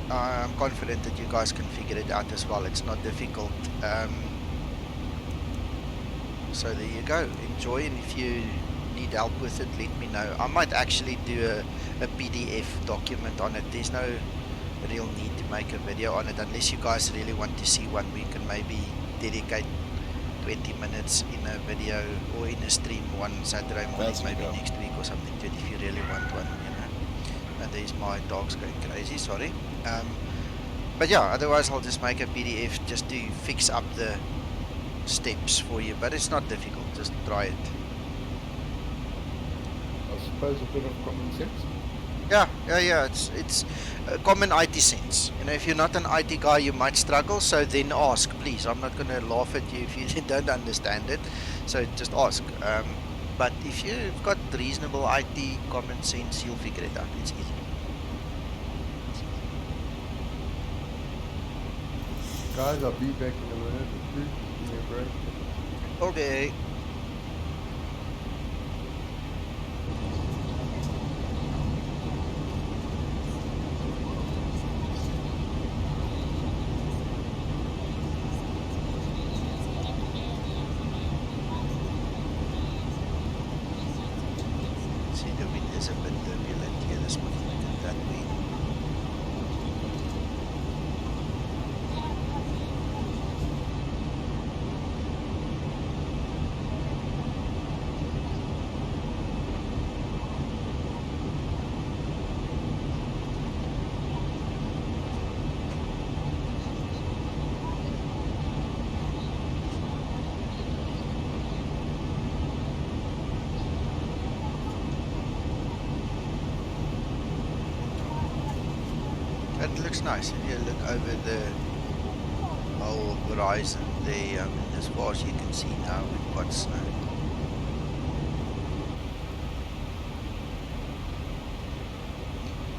Speaker 1: I'm confident that you guys can figure it out as well. It's not difficult. So there you go. Enjoy, and if you need help with it, let me know. I might actually do a PDF document on it. There's no real need to make a video on it unless you guys really want to see one. We can maybe dedicate 20 minutes in a video or in a stream one Saturday morning,
Speaker 9: That's
Speaker 1: maybe
Speaker 9: go.
Speaker 1: next week or something, if you really want one, you know. And there's my dogs going crazy, sorry. But yeah, otherwise I'll just make a PDF just to fix up the steps for you, but it's not difficult, just try it.
Speaker 7: I suppose a bit of common sense.
Speaker 1: Yeah, it's common IT sense. You know, if you're not an IT guy, you might struggle, so then ask, please. I'm not going to laugh at you if you don't understand it, so just ask. But if you've got reasonable IT common sense, you'll figure it out. It's easy.
Speaker 3: Guys, I'll be back in a minute. Please give me a break.
Speaker 1: Okay. See, the wind is a bit turbulent here this morning. Look at that wind. It looks nice if you look over the whole horizon there. As far as you can see now, we've got snow.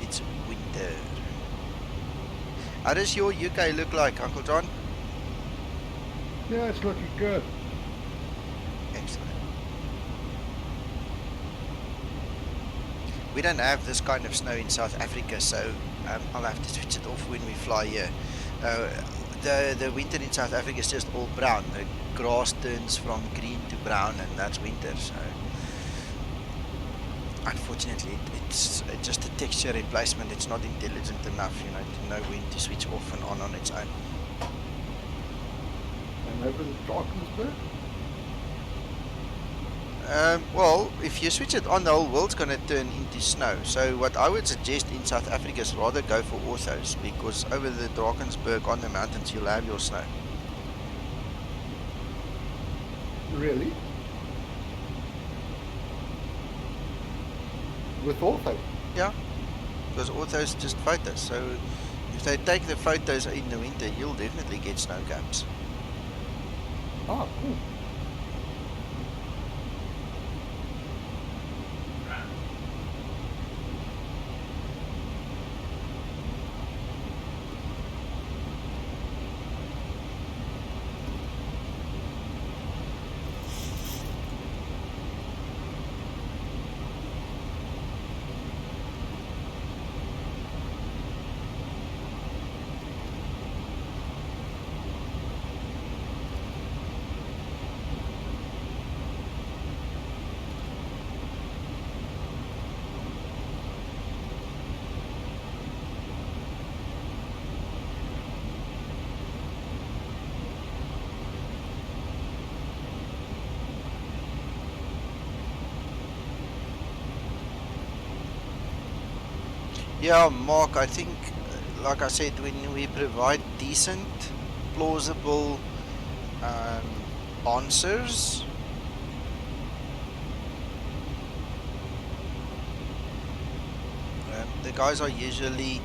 Speaker 1: It's winter. How does your UK look like, Uncle John?
Speaker 2: Yeah, it's looking good.
Speaker 1: Excellent. We don't have this kind of snow in South Africa, so I'll have to switch it off when we fly here. The winter in South Africa is just all brown. The grass turns from green to brown, and that's winter. So unfortunately, it's just a texture replacement. It's not intelligent enough, you know, to know when to switch off and on its own.
Speaker 7: And over the Drakensberg?
Speaker 1: Well, if you switch it on, the whole world's going to turn into snow. So what I would suggest in South Africa is rather go for orthos, because over the Drakensberg on the mountains you'll have your snow.
Speaker 7: Really? With ortho?
Speaker 1: Yeah, because orthos just photos. So if they take the photos in the winter, you'll definitely get snow caps.
Speaker 7: Ah, cool.
Speaker 1: Yeah, Mark, I think, like I said, when we provide decent, plausible answers, the guys are usually,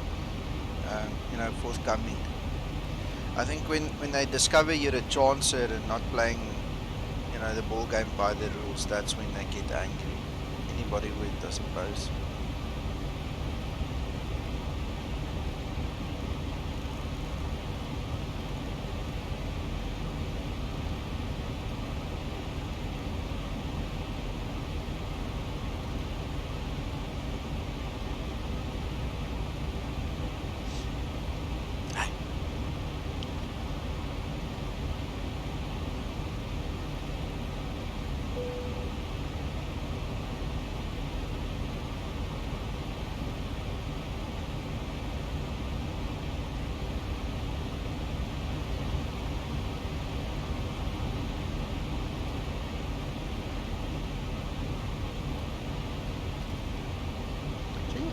Speaker 1: you know, forthcoming. I think when they discover you're a chancer and not playing, you know, the ball game by the rules, that's when they get angry. Anybody would, I suppose.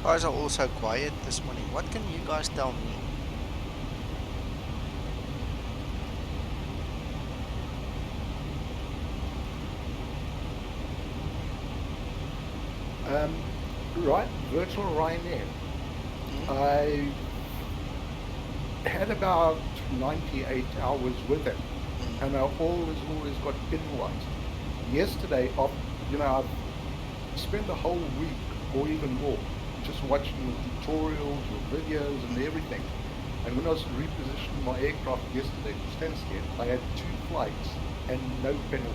Speaker 1: guys are all so quiet this morning. What can you guys tell me?
Speaker 7: Right, virtual Ryanair. I had about 98 hours with it, and I always got penalized. Yesterday, I've spent the whole week or even more just watching the tutorials, the videos, and everything. And when I was repositioning my aircraft yesterday to Stansted, I had 2 flights and no penalties.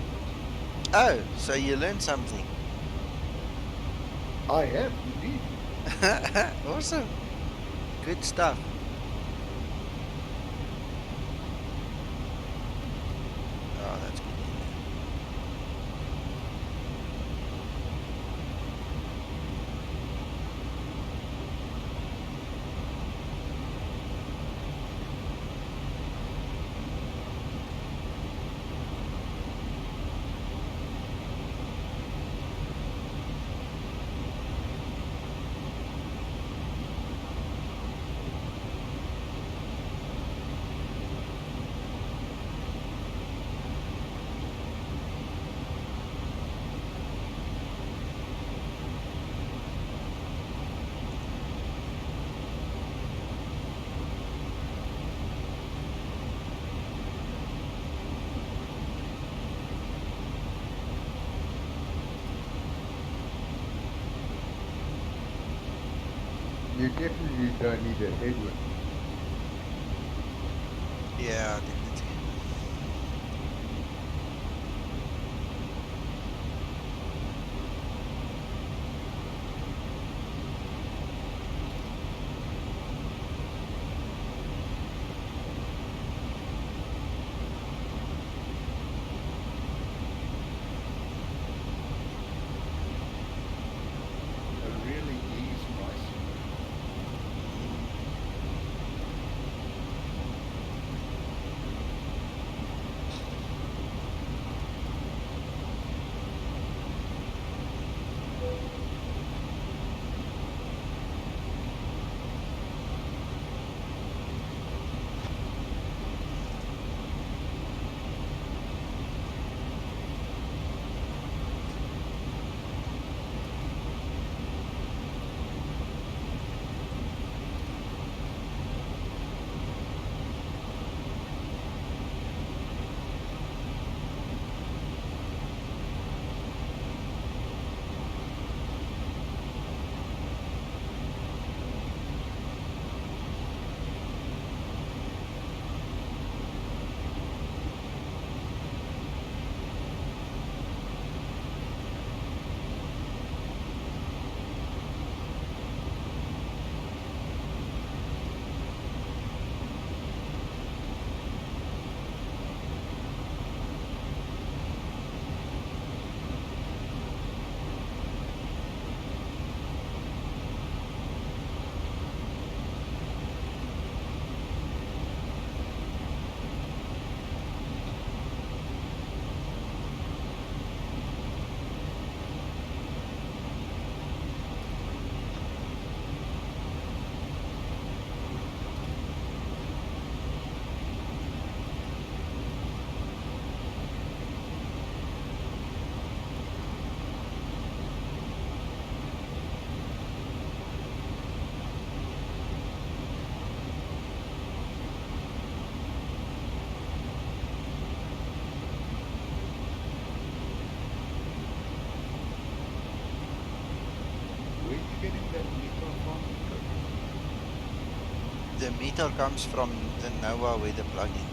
Speaker 1: Oh, so you learned something.
Speaker 7: I have, indeed.
Speaker 1: Awesome. Good stuff. Oh, that's good.
Speaker 3: You definitely don't need a headwind.
Speaker 1: Yeah, definitely.
Speaker 7: It really is nice. Where are you getting that meter from?
Speaker 1: The meter comes from the NOAA with the plugin.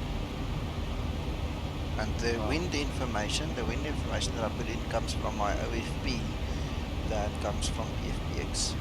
Speaker 1: And the wind information that I put in comes from my OFP that comes from PFPX.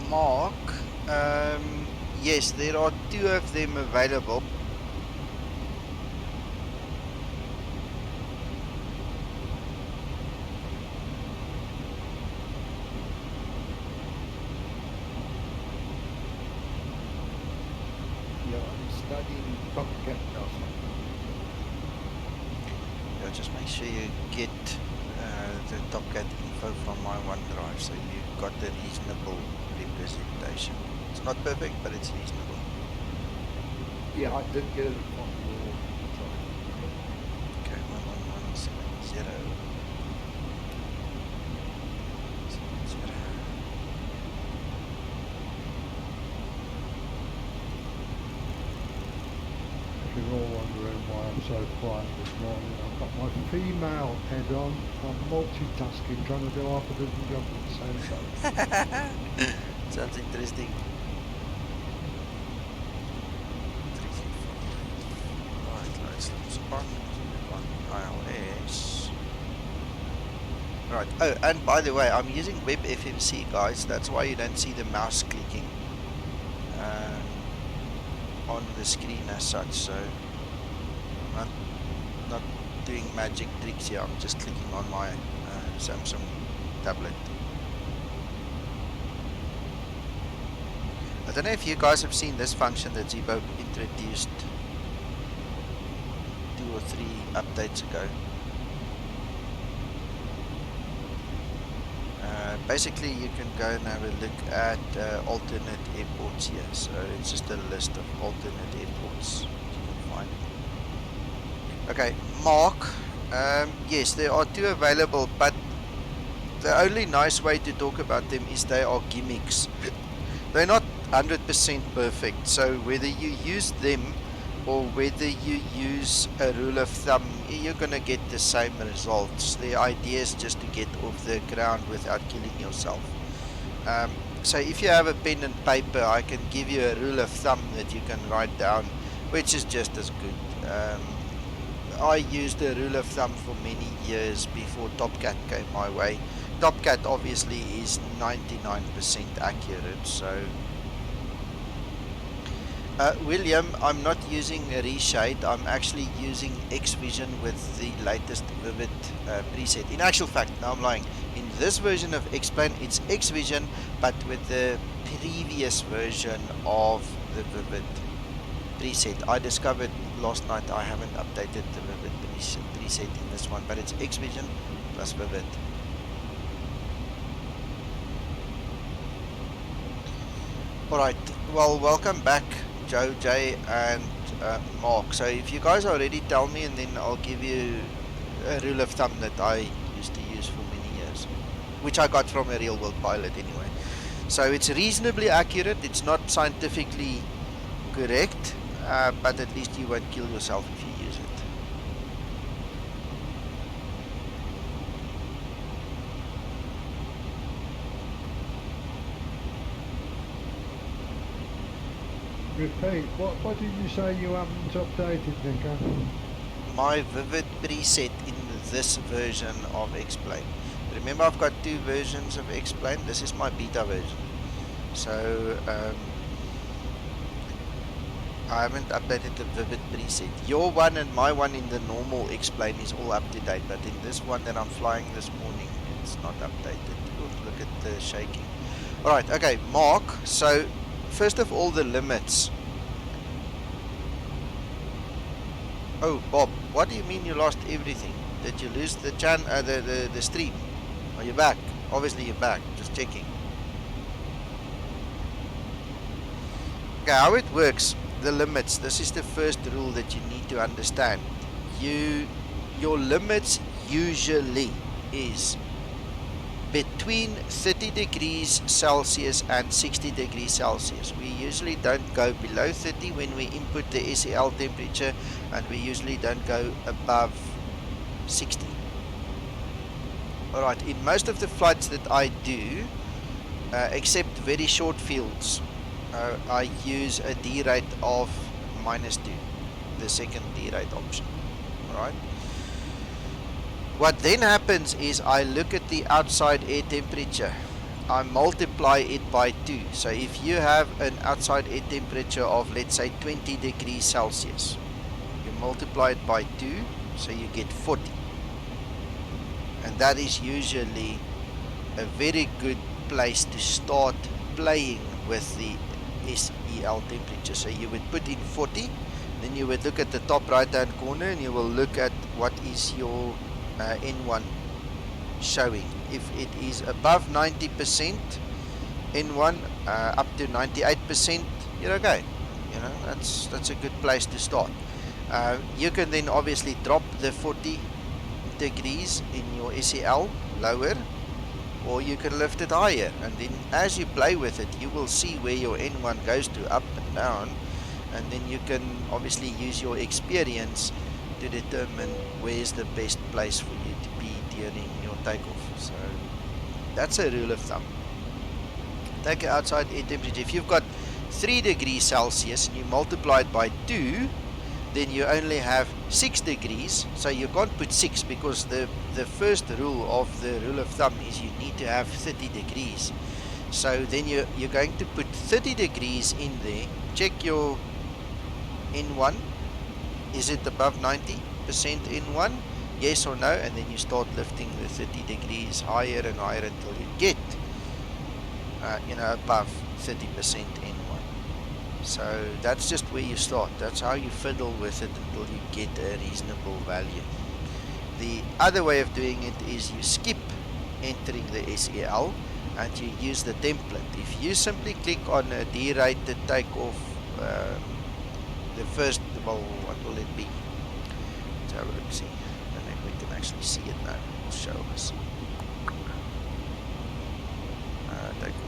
Speaker 1: Mark, yes, there are 2 of them available.
Speaker 7: Yeah, I'm studying Cockpit now.
Speaker 1: Yeah, just make sure you get the Topcat info from my OneDrive, so you've got a reasonable representation. It's not perfect, but it's reasonable.
Speaker 7: Yeah, I did get it from your drive.
Speaker 1: Okay, 11170. 70.
Speaker 2: If you're all wondering why I'm so quiet this morning, I've got my female head on. I'm multitasking, trying to do half a dozen jobs at the same time.
Speaker 1: Sounds interesting. 3348. Right, license on iOS. Right. Oh, and by the way, I'm using WebFMC, guys. That's why you don't see the mouse clicking on the screen as such. So I'm not doing magic tricks here. I'm just clicking on my Samsung tablet. I don't know if you guys have seen this function that Zibo introduced 2 or 3 updates ago. Basically, you can go and have a look at alternate airports here. So it's just a list of alternate airports you can find. Okay, Mark. Yes, there are 2 available, but the only nice way to talk about them is they are gimmicks. They're not 100% perfect, so whether you use them or whether you use a rule of thumb, you're gonna get the same results. The idea is just to get off the ground without killing yourself. So if you have a pen and paper, I can give you a rule of thumb that you can write down, which is just as good. I used a rule of thumb for many years before Topcat came my way. Topcat obviously is 99% accurate, so William, I'm not using a reshade. I'm actually using X-Vision with the latest Vivid preset. In actual fact, now I'm lying. In this version of X-Plane, it's X-Vision, but with the previous version of the Vivid preset. I discovered last night I haven't updated the Vivid preset in this one, but it's X-Vision plus Vivid. Alright, well, welcome back, Joe, Jay, and Mark. So if you guys already tell me, and then I'll give you a rule of thumb that I used to use for many years, which I got from a real world pilot anyway. So it's reasonably accurate. It's not scientifically correct, but at least you won't kill yourself if you use it.
Speaker 2: Repeat, what did you say you haven't updated, Nico?
Speaker 1: My Vivid preset in this version of X-Plane. Remember, I've got 2 versions of X-Plane. This is my beta version. So I haven't updated the Vivid preset. Your one and my one in the normal X-Plane is all up to date, but in this one that I'm flying this morning, it's not updated. Ooh, look at the shaking. Alright, okay, Mark. So first of all, the limits. Oh, Bob, what do you mean you lost everything? Did you lose the the stream? Are you back? Obviously you're back, just checking. Okay, how it works, the limits. This is the first rule that you need to understand. Your limits usually is between 30 degrees Celsius and 60 degrees Celsius. We usually don't go below 30 when we input the SEL temperature, and we usually don't go above 60. Alright, in most of the flights that I do, except very short fields, I use a D rate of -2, the second D rate option. Alright. What then happens is I look at the outside air temperature, I multiply it by 2. So if you have an outside air temperature of, let's say, 20 degrees Celsius, you multiply it by 2, so you get 40. And that is usually a very good place to start playing with the SEL temperature. So you would put in 40, then you would look at the top right hand corner and you will look at what is your N1 showing. If it is above 90% N1 up to 98%, you're okay. You know, that's a good place to start. You can then obviously drop the 40 degrees in your SEL lower, or you can lift it higher, and then as you play with it you will see where your N1 goes to, up and down, and then you can obviously use your experience to determine where's the best place for you to be during your takeoff. So that's a rule of thumb. Take an outside air temperature. If you've got 3 degrees Celsius and you multiply it by 2, then you only have 6 degrees, so you can't put 6 because the first rule of the rule of thumb is you need to have 30 degrees. So then you're going to put 30 degrees in there, check your N1, is it above 90% N1, yes or no, and then you start lifting the 30 degrees higher and higher until you get above 30% N1. So that's just where you start. That's how you fiddle with it until you get a reasonable value. The other way of doing it is you skip entering the SEL and you use the template. If you simply click on a derated takeoff, the first, well, what will it be? Let's have a look, see. And then we can actually see it now. It will show us. Takeoff.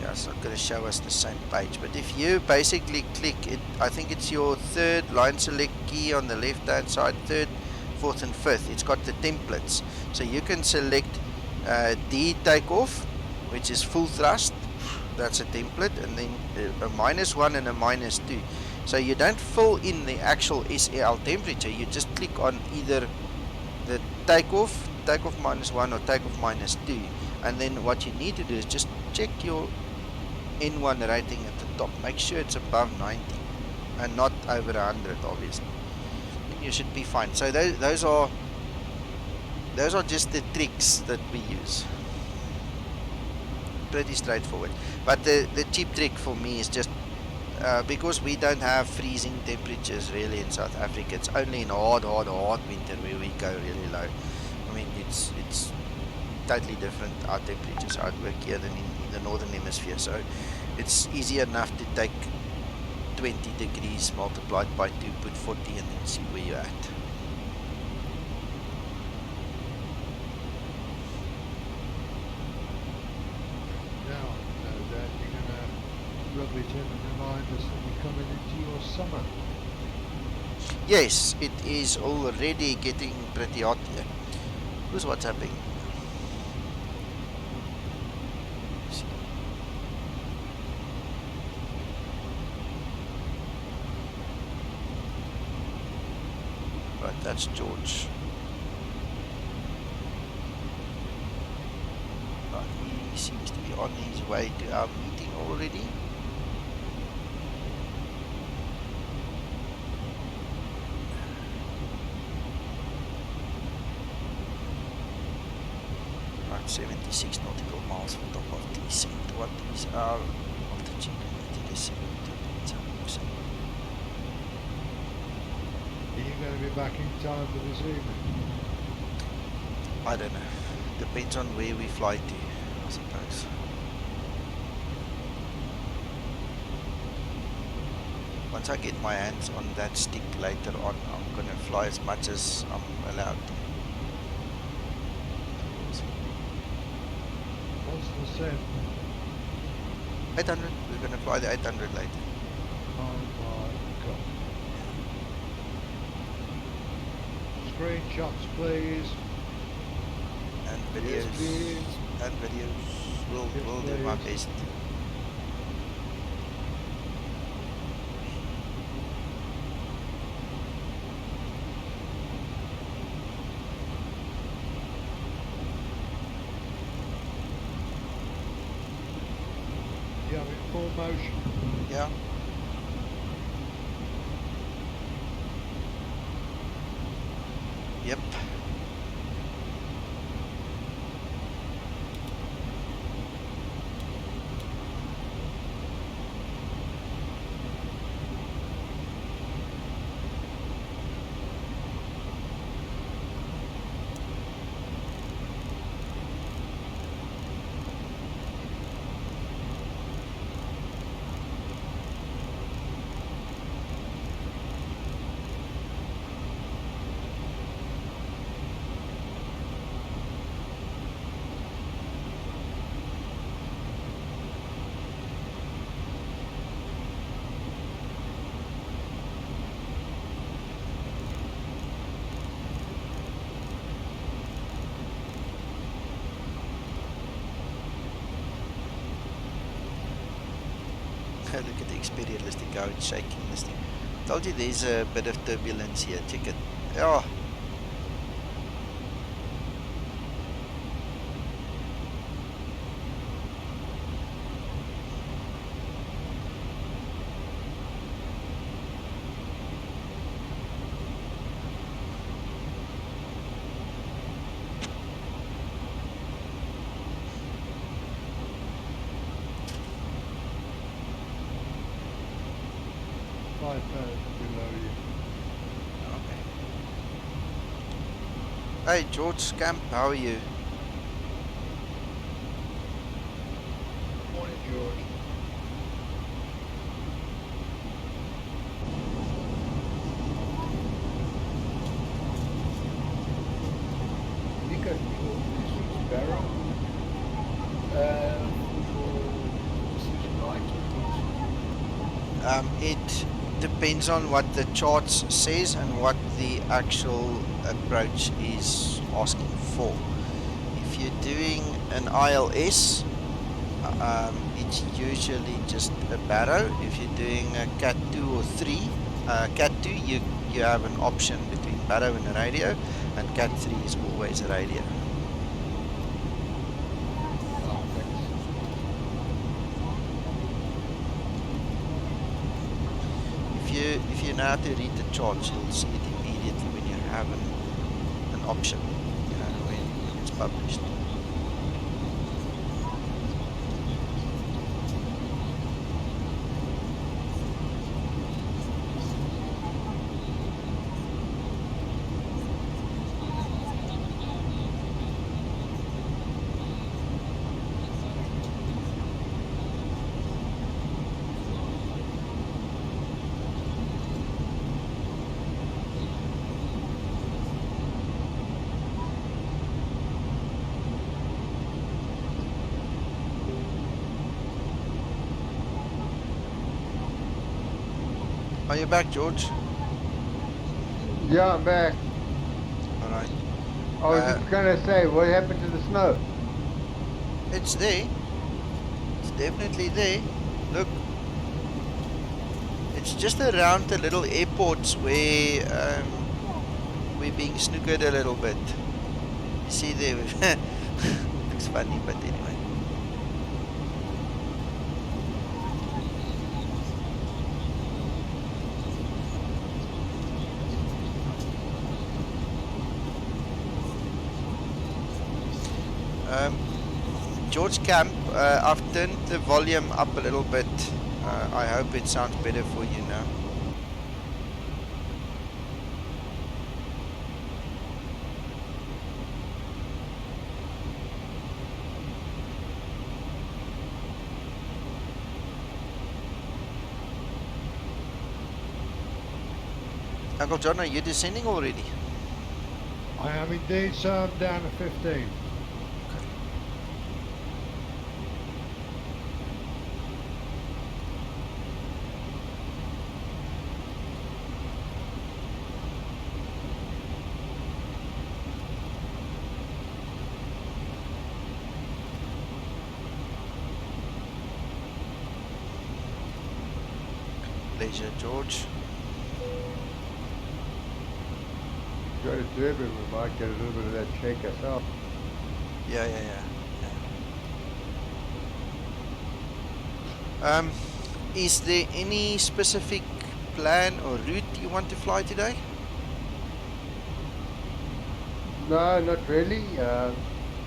Speaker 1: It's not going to show us the same page, but if you basically click it, I think it's your third line select key on the left hand side, third, fourth and fifth, it's got the templates, so you can select D takeoff, which is full thrust, that's a template, and then a -1 and a -2, so you don't fill in the actual SEL temperature, you just click on either the takeoff -1 or takeoff -2, and then what you need to do is just check your N1 rating at the top. Make sure it's above 90 and not over 100, obviously. And you should be fine. So those are just the tricks that we use. Pretty straightforward. But the cheap trick for me is just because we don't have freezing temperatures really in South Africa. It's only in hard winter where we go really low. I mean, it's totally different, our temperatures out work here than in the northern hemisphere, so it's easy enough to take 20 degrees multiplied by 2, put 40 and then see where you're at.
Speaker 2: Now, no doubt you're going to rub it in and remind us that we're coming into your summer.
Speaker 1: Yes, it is already getting pretty hot here. Who's WhatsApping? Right, that's George. Right, he seems to be on his way to our meeting already. Right, 76 nautical miles for top of descent. What is our altitude? It is 70.
Speaker 2: Are you going to be back in time for this evening?
Speaker 1: I don't know. Depends on where we fly to, I suppose. Once I get my hands on that stick later on, I'm going to fly as much as I'm allowed to.
Speaker 2: What's the set?
Speaker 1: 800. We're going to fly the 800 later.
Speaker 2: Oh my God. Screenshots, please.
Speaker 1: And videos.
Speaker 2: Yes, please.
Speaker 1: And videos. We'll do my best.
Speaker 2: motion.
Speaker 1: Yeah. Yep. Look at the Xperia listing, how it's shaking this thing. Told you there's a bit of turbulence here. Check it. Oh.
Speaker 2: Below you.
Speaker 1: Okay. Hey, George Camp, how are you?
Speaker 7: Morning, George. Nico, this is Barrow.
Speaker 1: It depends on what the charts says and what the actual approach is asking for. If you're doing an ILS, it's usually just a barrow. If you're doing a Cat 2 or 3, Cat 2 you have an option between barrow and a radio, and Cat 3 is always a radio. If you know how to read the charts, you'll see it immediately when you have an option, when it's published. Are you back, George?
Speaker 3: Yeah, I'm back.
Speaker 1: Alright.
Speaker 3: I was just gonna say, what happened to the snow?
Speaker 1: It's there. It's definitely there. Look. It's just around the little airports where we're being snookered a little bit. You see there? Looks funny, but anyway. George Camp, I've turned the volume up a little bit. I hope it sounds better for you now. Uncle John, are you descending already?
Speaker 2: I am indeed, sir. I'm down to 15.
Speaker 1: Pleasure, George.
Speaker 3: Go to Durban, we might get a little bit of that shake ourselves.
Speaker 1: Yeah. Is there any specific plan or route you want to fly today?
Speaker 3: No, not really.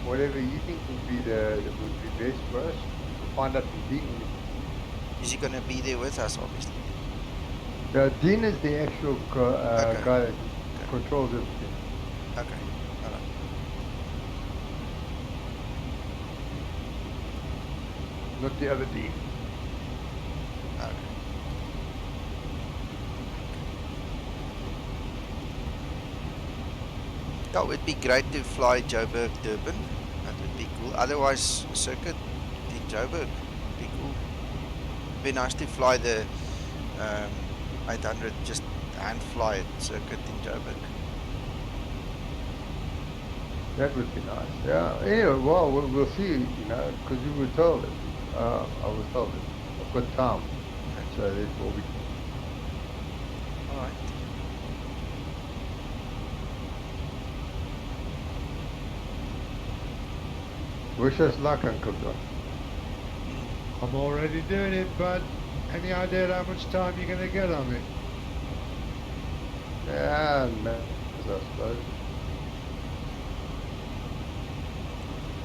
Speaker 3: Whatever you think would be best for us. We'll find out from Dean.
Speaker 1: Is he going to be there with us, obviously?
Speaker 3: Dean is the actual
Speaker 1: Okay.
Speaker 3: guy that controls everything.
Speaker 1: Okay. All right.
Speaker 3: Not the other Dean.
Speaker 1: Okay. That would be great to fly Joburg, Durban. That would be cool. Otherwise, circuit in Joburg would be cool. It'd be nice to fly the 800, just hand fly it circuit in Joburg.
Speaker 3: That would be nice. Yeah. Anyway, well, we'll see. You know, because you were told it. I was told it. I've got time, so therefore we.
Speaker 1: All right.
Speaker 3: Wish us luck, Uncle John.
Speaker 2: I'm already doing it, bud. Any idea how much time you're going to get on it?
Speaker 3: Yeah, no, I suppose.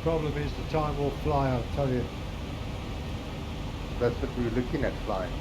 Speaker 2: Problem is the time will fly, I'll tell you.
Speaker 3: That's what we were looking at flying.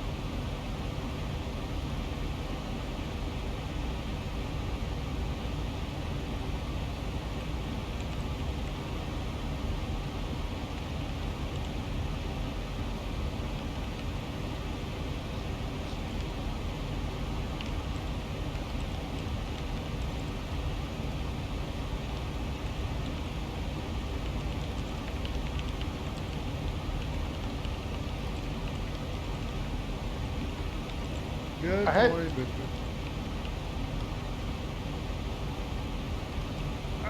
Speaker 2: Good
Speaker 3: I had-
Speaker 2: morning, Richard.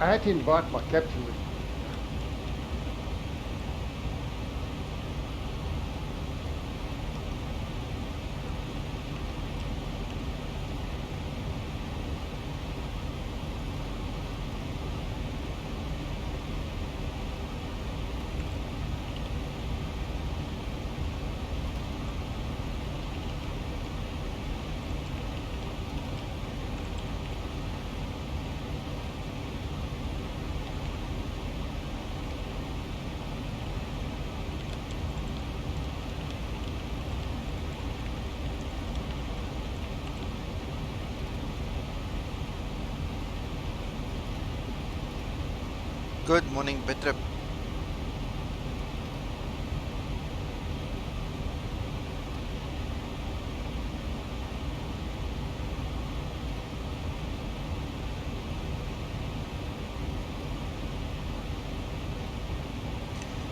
Speaker 3: I had to invite my captain.
Speaker 1: Good morning, Bitrip.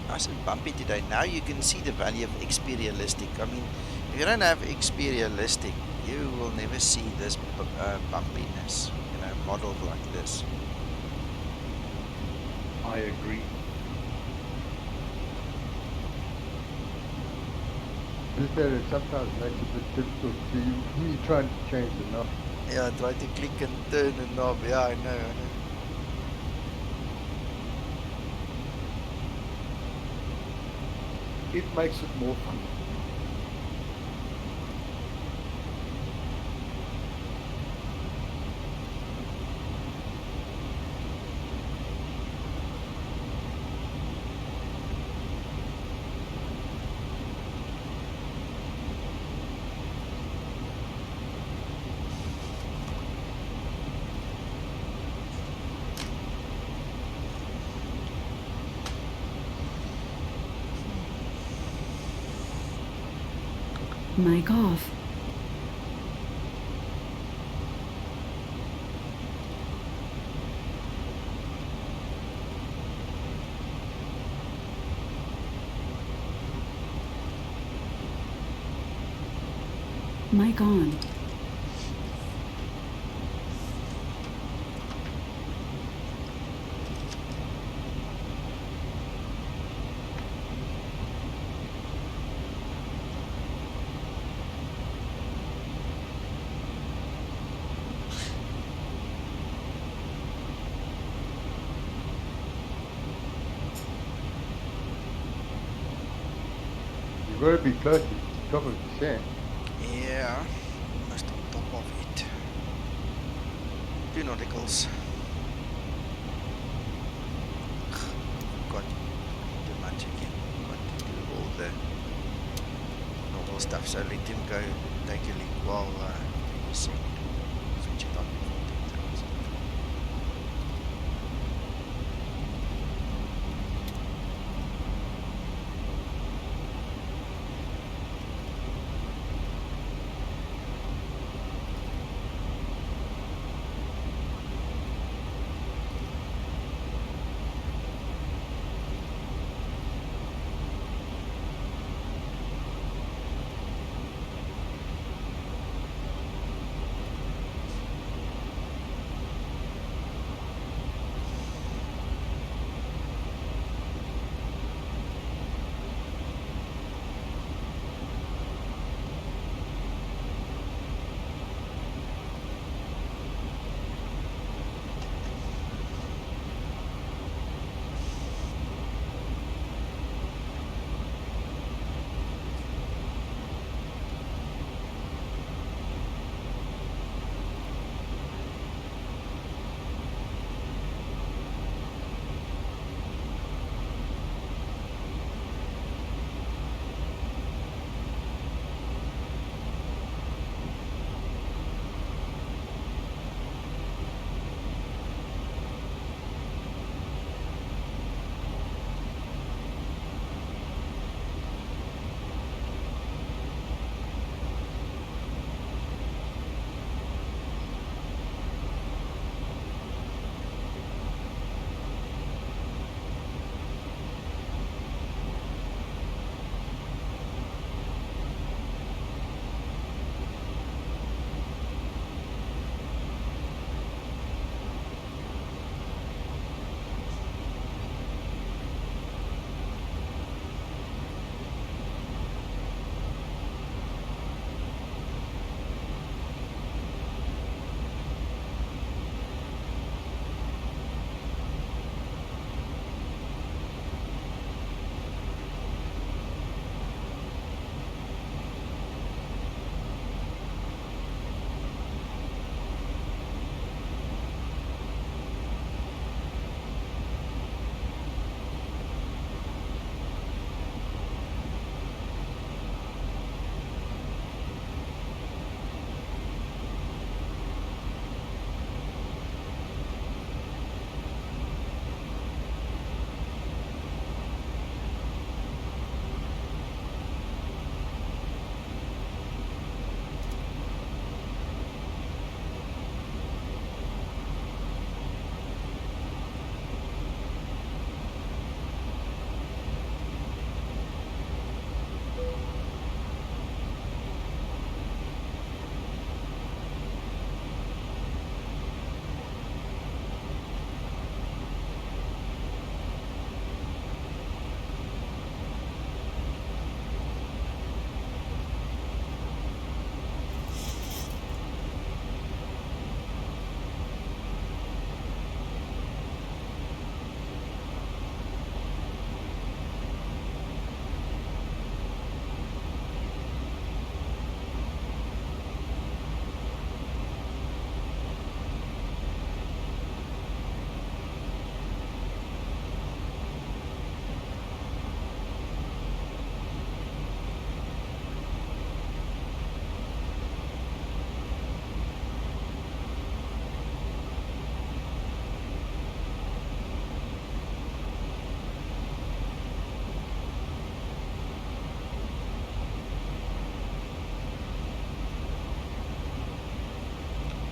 Speaker 1: Nice and bumpy today. Now you can see the value of Xperia Listic. I mean, if you don't have Xperia Listic, you will never see this bumpiness, modeled like this.
Speaker 7: I agree.
Speaker 3: Just that it sometimes makes it a bit difficult to you when you're trying to change the knob.
Speaker 1: Yeah, try to click and turn the knob. Yeah, I know.
Speaker 7: It makes it more fun.
Speaker 8: Mic off. Mic on.
Speaker 3: got to be close to top of descent.
Speaker 1: Yeah, almost on top of it. 2 nauticals. Got too much again. Got to do all the normal stuff. So let him go take a leak while we switch it on before 10,000.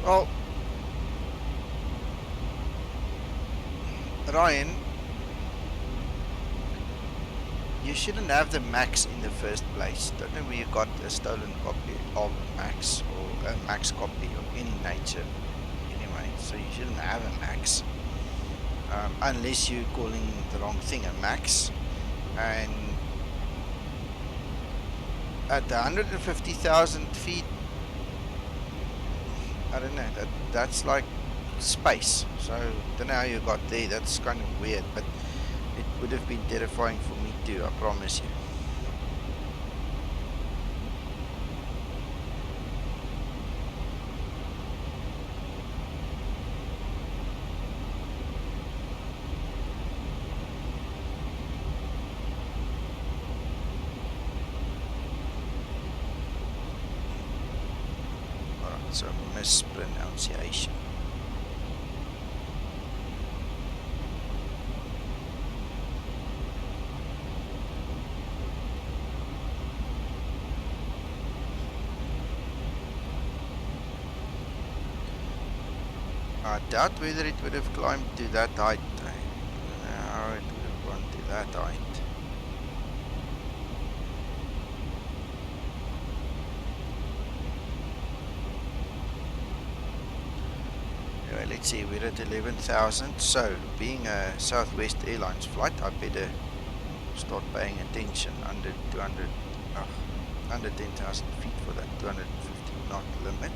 Speaker 1: Well, Ryan, you shouldn't have the Max in the first place. Don't know where you got a stolen copy of Max or a Max copy of any nature. Anyway, so you shouldn't have a Max. Unless you're calling the wrong thing a Max. And at the 150,000 feet, I don't know, that's like space. So don't know how you got there. That's kind of weird, but it would have been terrifying for me too, I promise you. mispronunciation. I doubt whether it would have climbed to that height. No, it would have gone to that height. Anyway, let's see, we're at 11,000. So, being a Southwest Airlines flight, I better start paying attention under 200, under 10,000 feet for that 250 knot limit.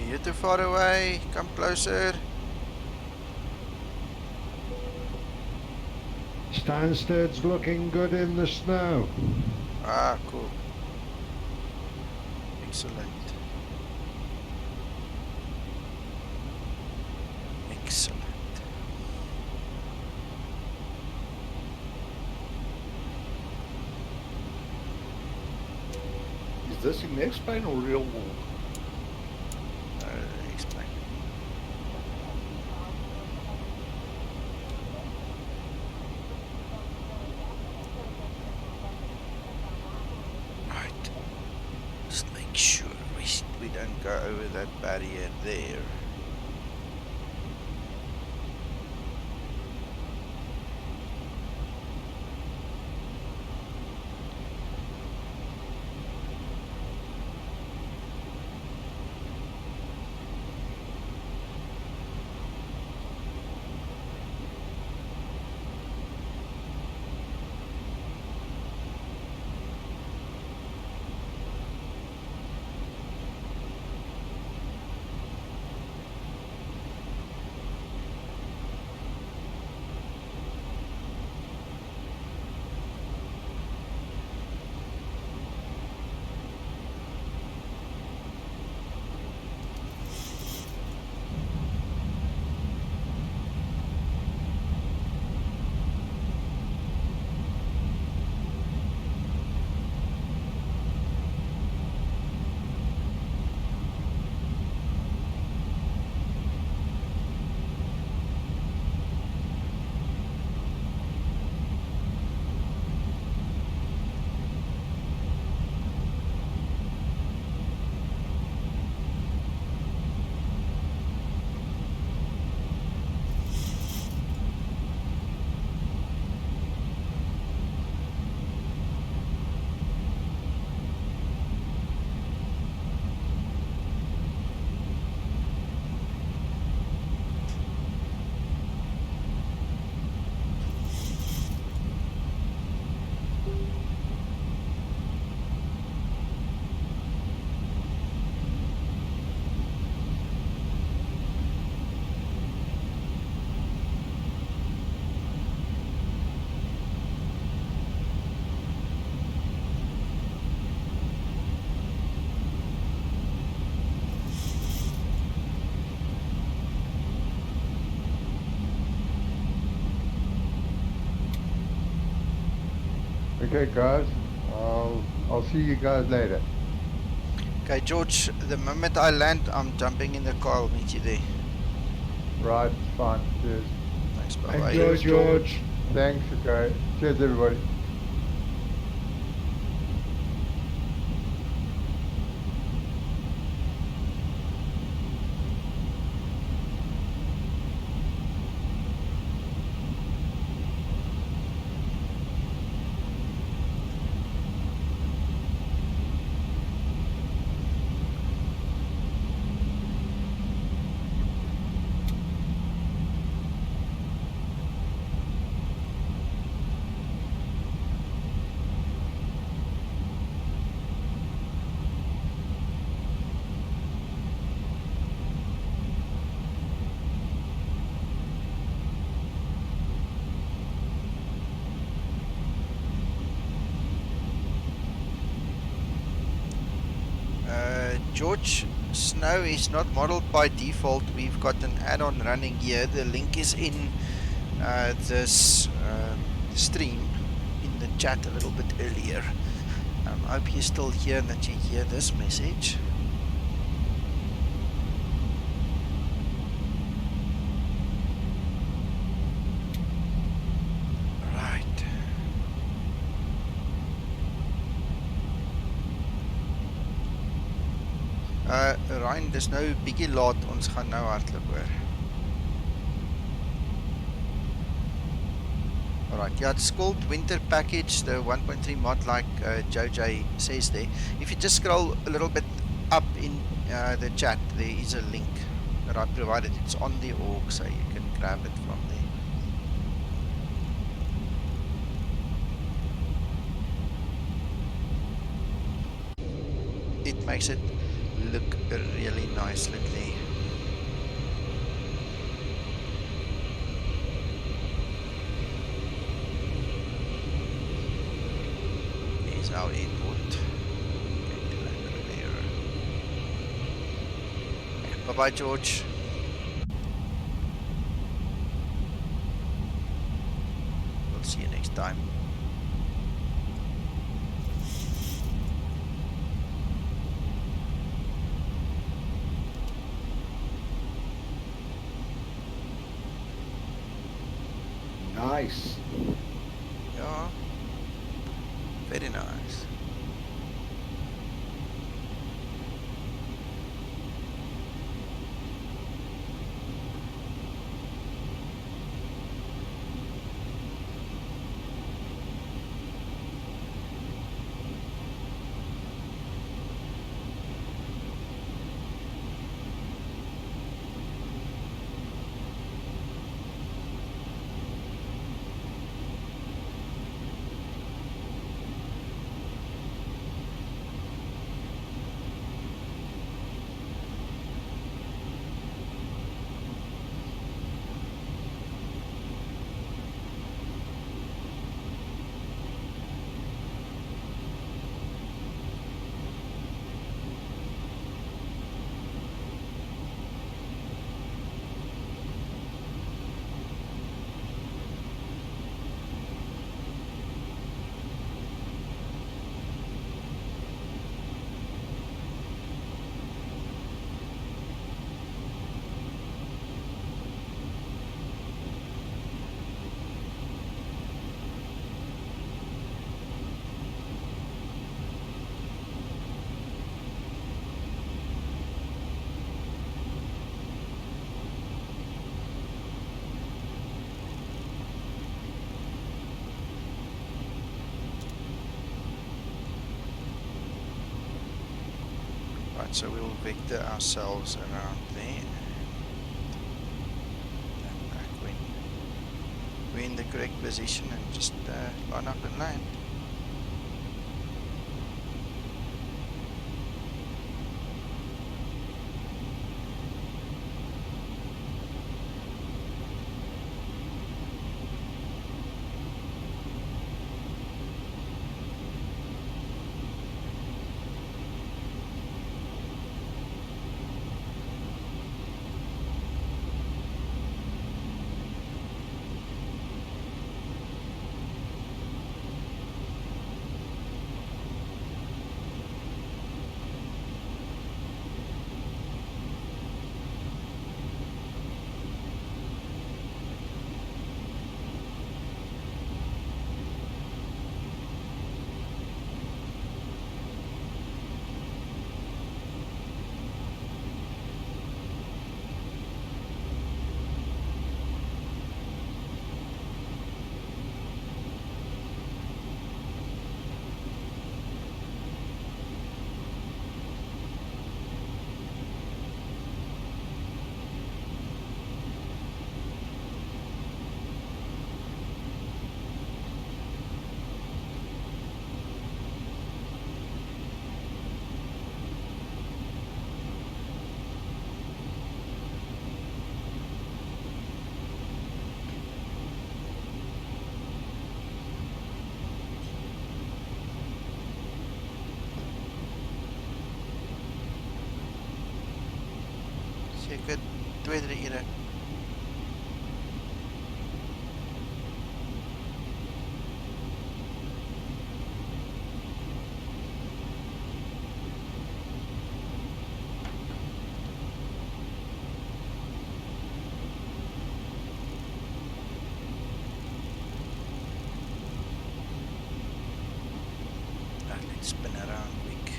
Speaker 1: You're too far away, come closer.
Speaker 2: Stansted's looking good in the snow.
Speaker 1: Ah, cool. Excellent. Excellent.
Speaker 7: Is this in X-Plane or real world?
Speaker 1: Explain. Right. Just make sure we don't go over that barrier there.
Speaker 3: Okay, guys. I'll see you guys later.
Speaker 1: Okay, George, the moment I land, I'm jumping in the car. I'll meet you there.
Speaker 3: Right, fine. Cheers.
Speaker 1: Thanks, bye-bye.
Speaker 2: Enjoy, George.
Speaker 3: Thanks, okay. Cheers, everybody.
Speaker 1: George, snow is not modeled by default. We've got an add-on running here. The link is in this stream in the chat a little bit earlier. I hope you're still here and that you hear this message. Right. Ryan, dis nou bietjie laat, ons gaan nou hardloop hoor. Alright, yeah, it's called Winter Package, the 1.3 mod like JJ says there. If you just scroll a little bit up in the chat, there is a link that I provided. It's on the org, so you can grab it from there. It makes it look really nice, look there. There's our airport. Going to land over there. Bye-bye, George. We'll see you next time.
Speaker 7: Nice.
Speaker 1: Yeah. Very nice. Right, so we'll vector ourselves around there. And back when we're in the correct position and just line up and land. weather era. Let's spin around quick.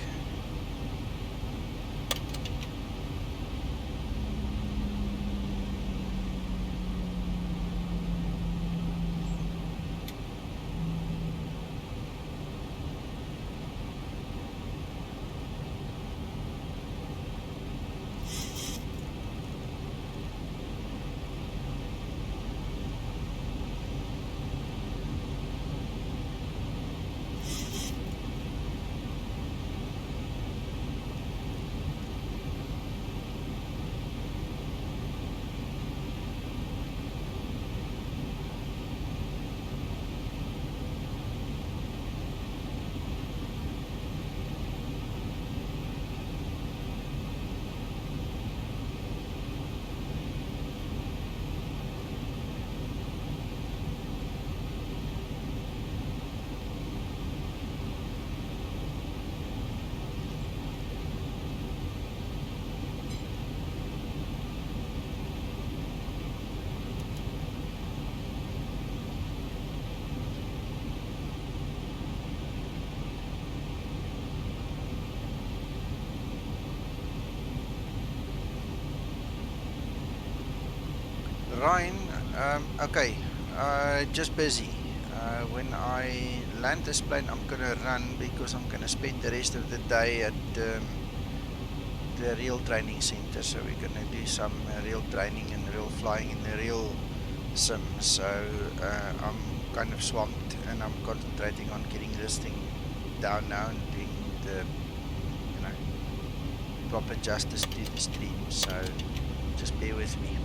Speaker 1: Ryan, okay, just busy. When I land this plane, I'm gonna run because I'm gonna spend the rest of the day at the real training center. So we're gonna do some real training and real flying in the real sim. So I'm kind of swamped, and I'm concentrating on getting this thing down now and doing the, you know, proper justice to the stream. So just bear with me.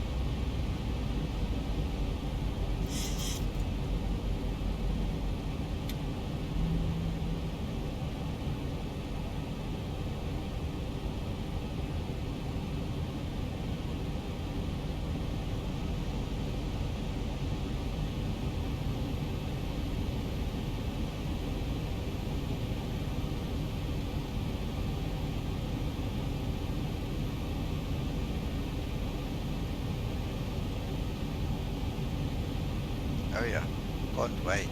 Speaker 1: Oh yeah, can't wait.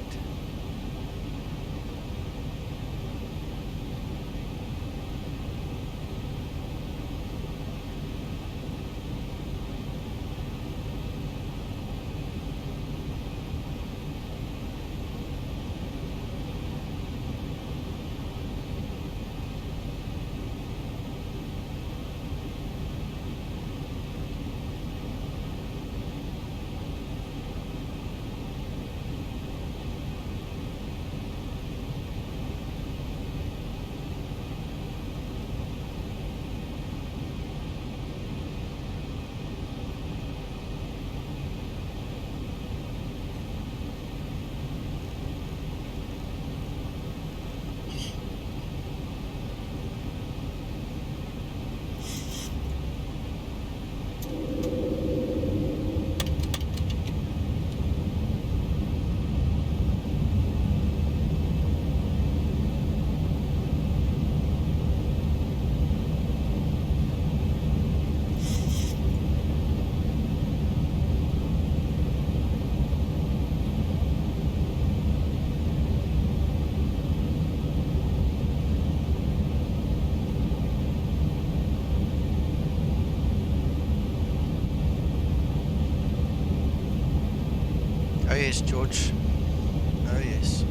Speaker 1: Oh yes, George. Oh yes.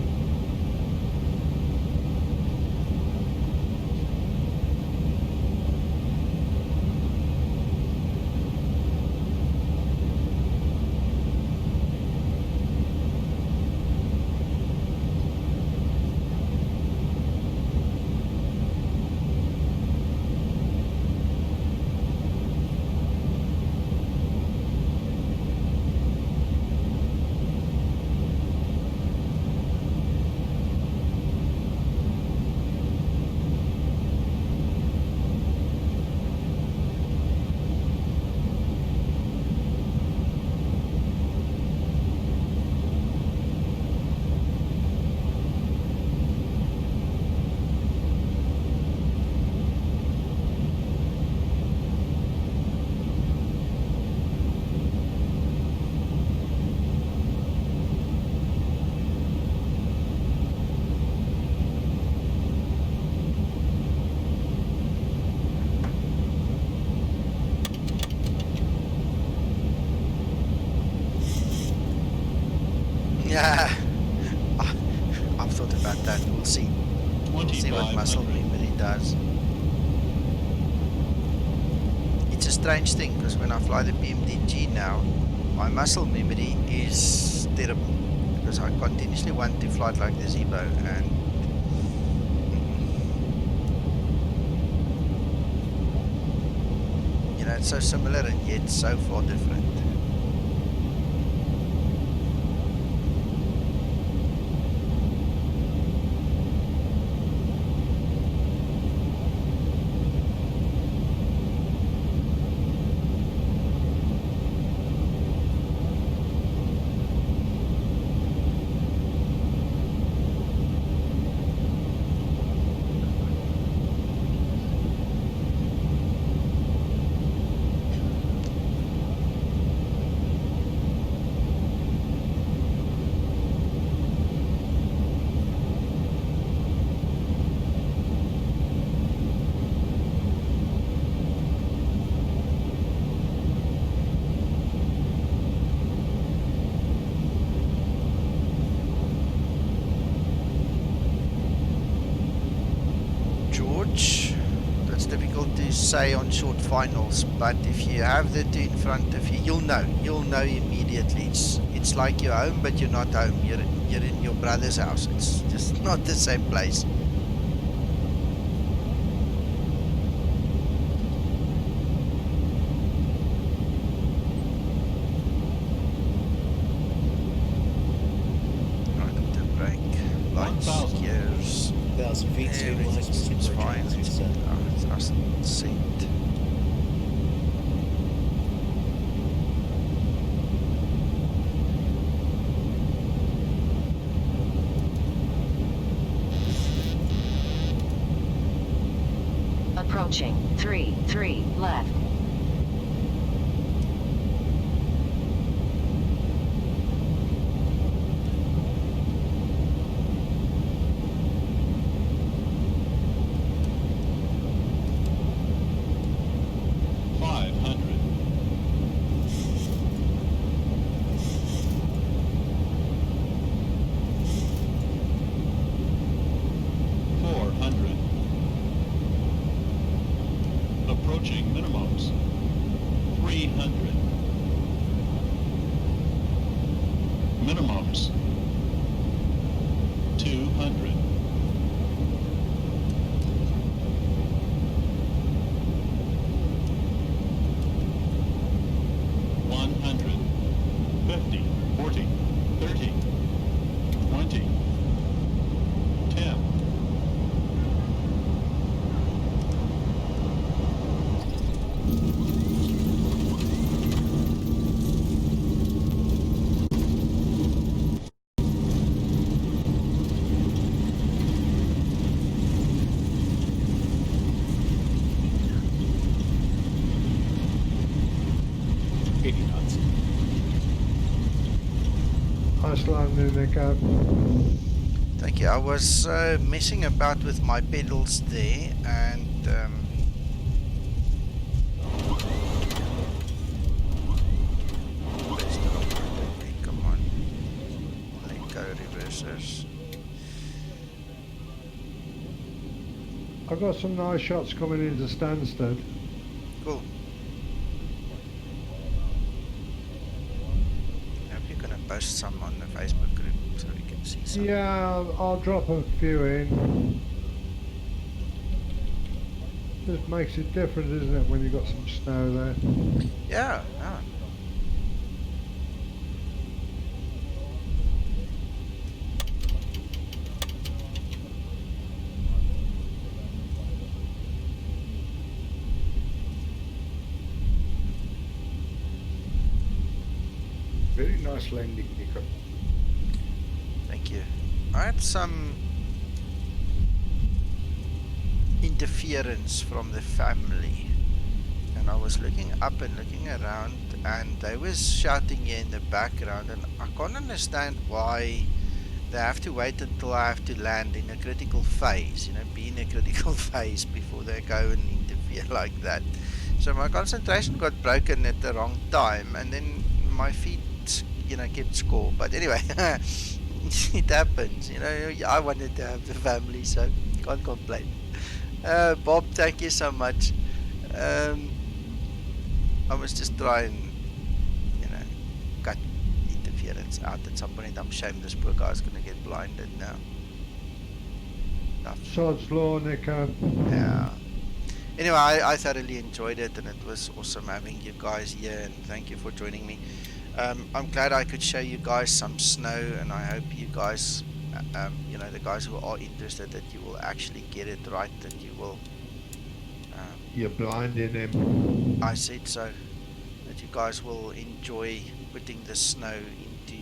Speaker 1: I've thought about that. We'll see. We'll see what muscle memory does. It's a strange thing because when I fly the PMDG now, my muscle memory is terrible because I continuously want to fly it like the Zibo, and you know, it's so similar and yet so far different. That's difficult to say on short finals, but if you have the two in front of you, you'll know immediately. It's like you're home, but you're not home. You're in your brother's house. It's just not the same place. Right, the brake, lights, gears.
Speaker 9: 1,000 feet, stabilized,
Speaker 1: It's fine. Thrust seat.
Speaker 10: Approaching 3 left.
Speaker 11: Minimums 300. Minimums 200.
Speaker 2: Nice landing, Nico.
Speaker 1: Thank you. I was messing about with my pedals there, and come on, let go reversers.
Speaker 2: I've got some nice shots coming into Stansted.
Speaker 1: Cool. Post some on the Facebook group so we can see some.
Speaker 2: Yeah, I'll drop a few in. Just makes it different, isn't it, when you've got some snow there?
Speaker 1: Yeah.
Speaker 7: Very nice landing, Nico.
Speaker 1: Thank you. I had some interference from the family, and I was looking up and looking around, and they was shouting here in the background, and I can't understand why they have to wait until I have to land in a critical phase, you know, be in a critical phase before they go and interfere like that. So my concentration got broken at the wrong time, and then my feet kept score. But anyway, it happens. I wanted to have the family, so can't complain. Bob, thank you so much. I must just try and cut interference out at some point. I'm ashamed this poor guy's gonna get blinded now.
Speaker 2: Sod's law, Nico.
Speaker 1: Yeah. Anyway, I thoroughly enjoyed it, and it was awesome having you guys here, and thank you for joining me. I'm glad I could show you guys some snow, and I hope you guys, the guys who are interested, that you will actually get it right, that you will...
Speaker 2: You're blinding him.
Speaker 1: I said so. That you guys will enjoy putting the snow into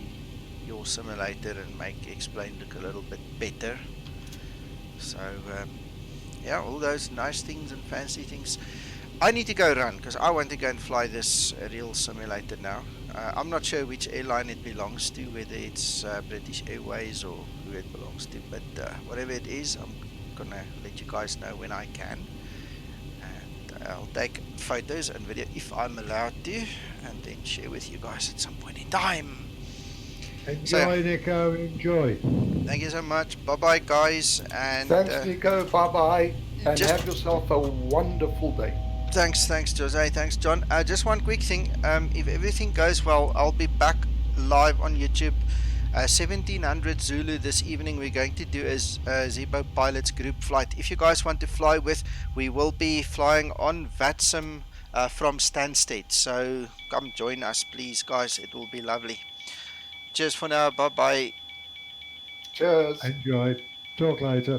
Speaker 1: your simulator and make X-Plane look a little bit better. So, yeah, all those nice things and fancy things. I need to go run because I want to go and fly this real simulator now. I'm not sure which airline it belongs to, whether it's British Airways or who it belongs to, but whatever it is, I'm gonna let you guys know when I can. And I'll take photos and video if I'm allowed to, and then share with you guys at some point in time.
Speaker 2: Enjoy, Nico, enjoy.
Speaker 1: Thank you so much. Bye-bye, guys. And
Speaker 7: thanks, Nico. Bye-bye. And have yourself a wonderful day.
Speaker 1: Thanks, Jose. Thanks, John. Just one quick thing. If everything goes well, I'll be back live on YouTube. 1700 Zulu this evening. We're going to do a Zibo Pilots group flight. If you guys want to fly with, we will be flying on VATSIM from Stansted. So come join us, please, guys. It will be lovely. Cheers for now. Bye-bye.
Speaker 7: Cheers.
Speaker 2: Enjoy. Talk later.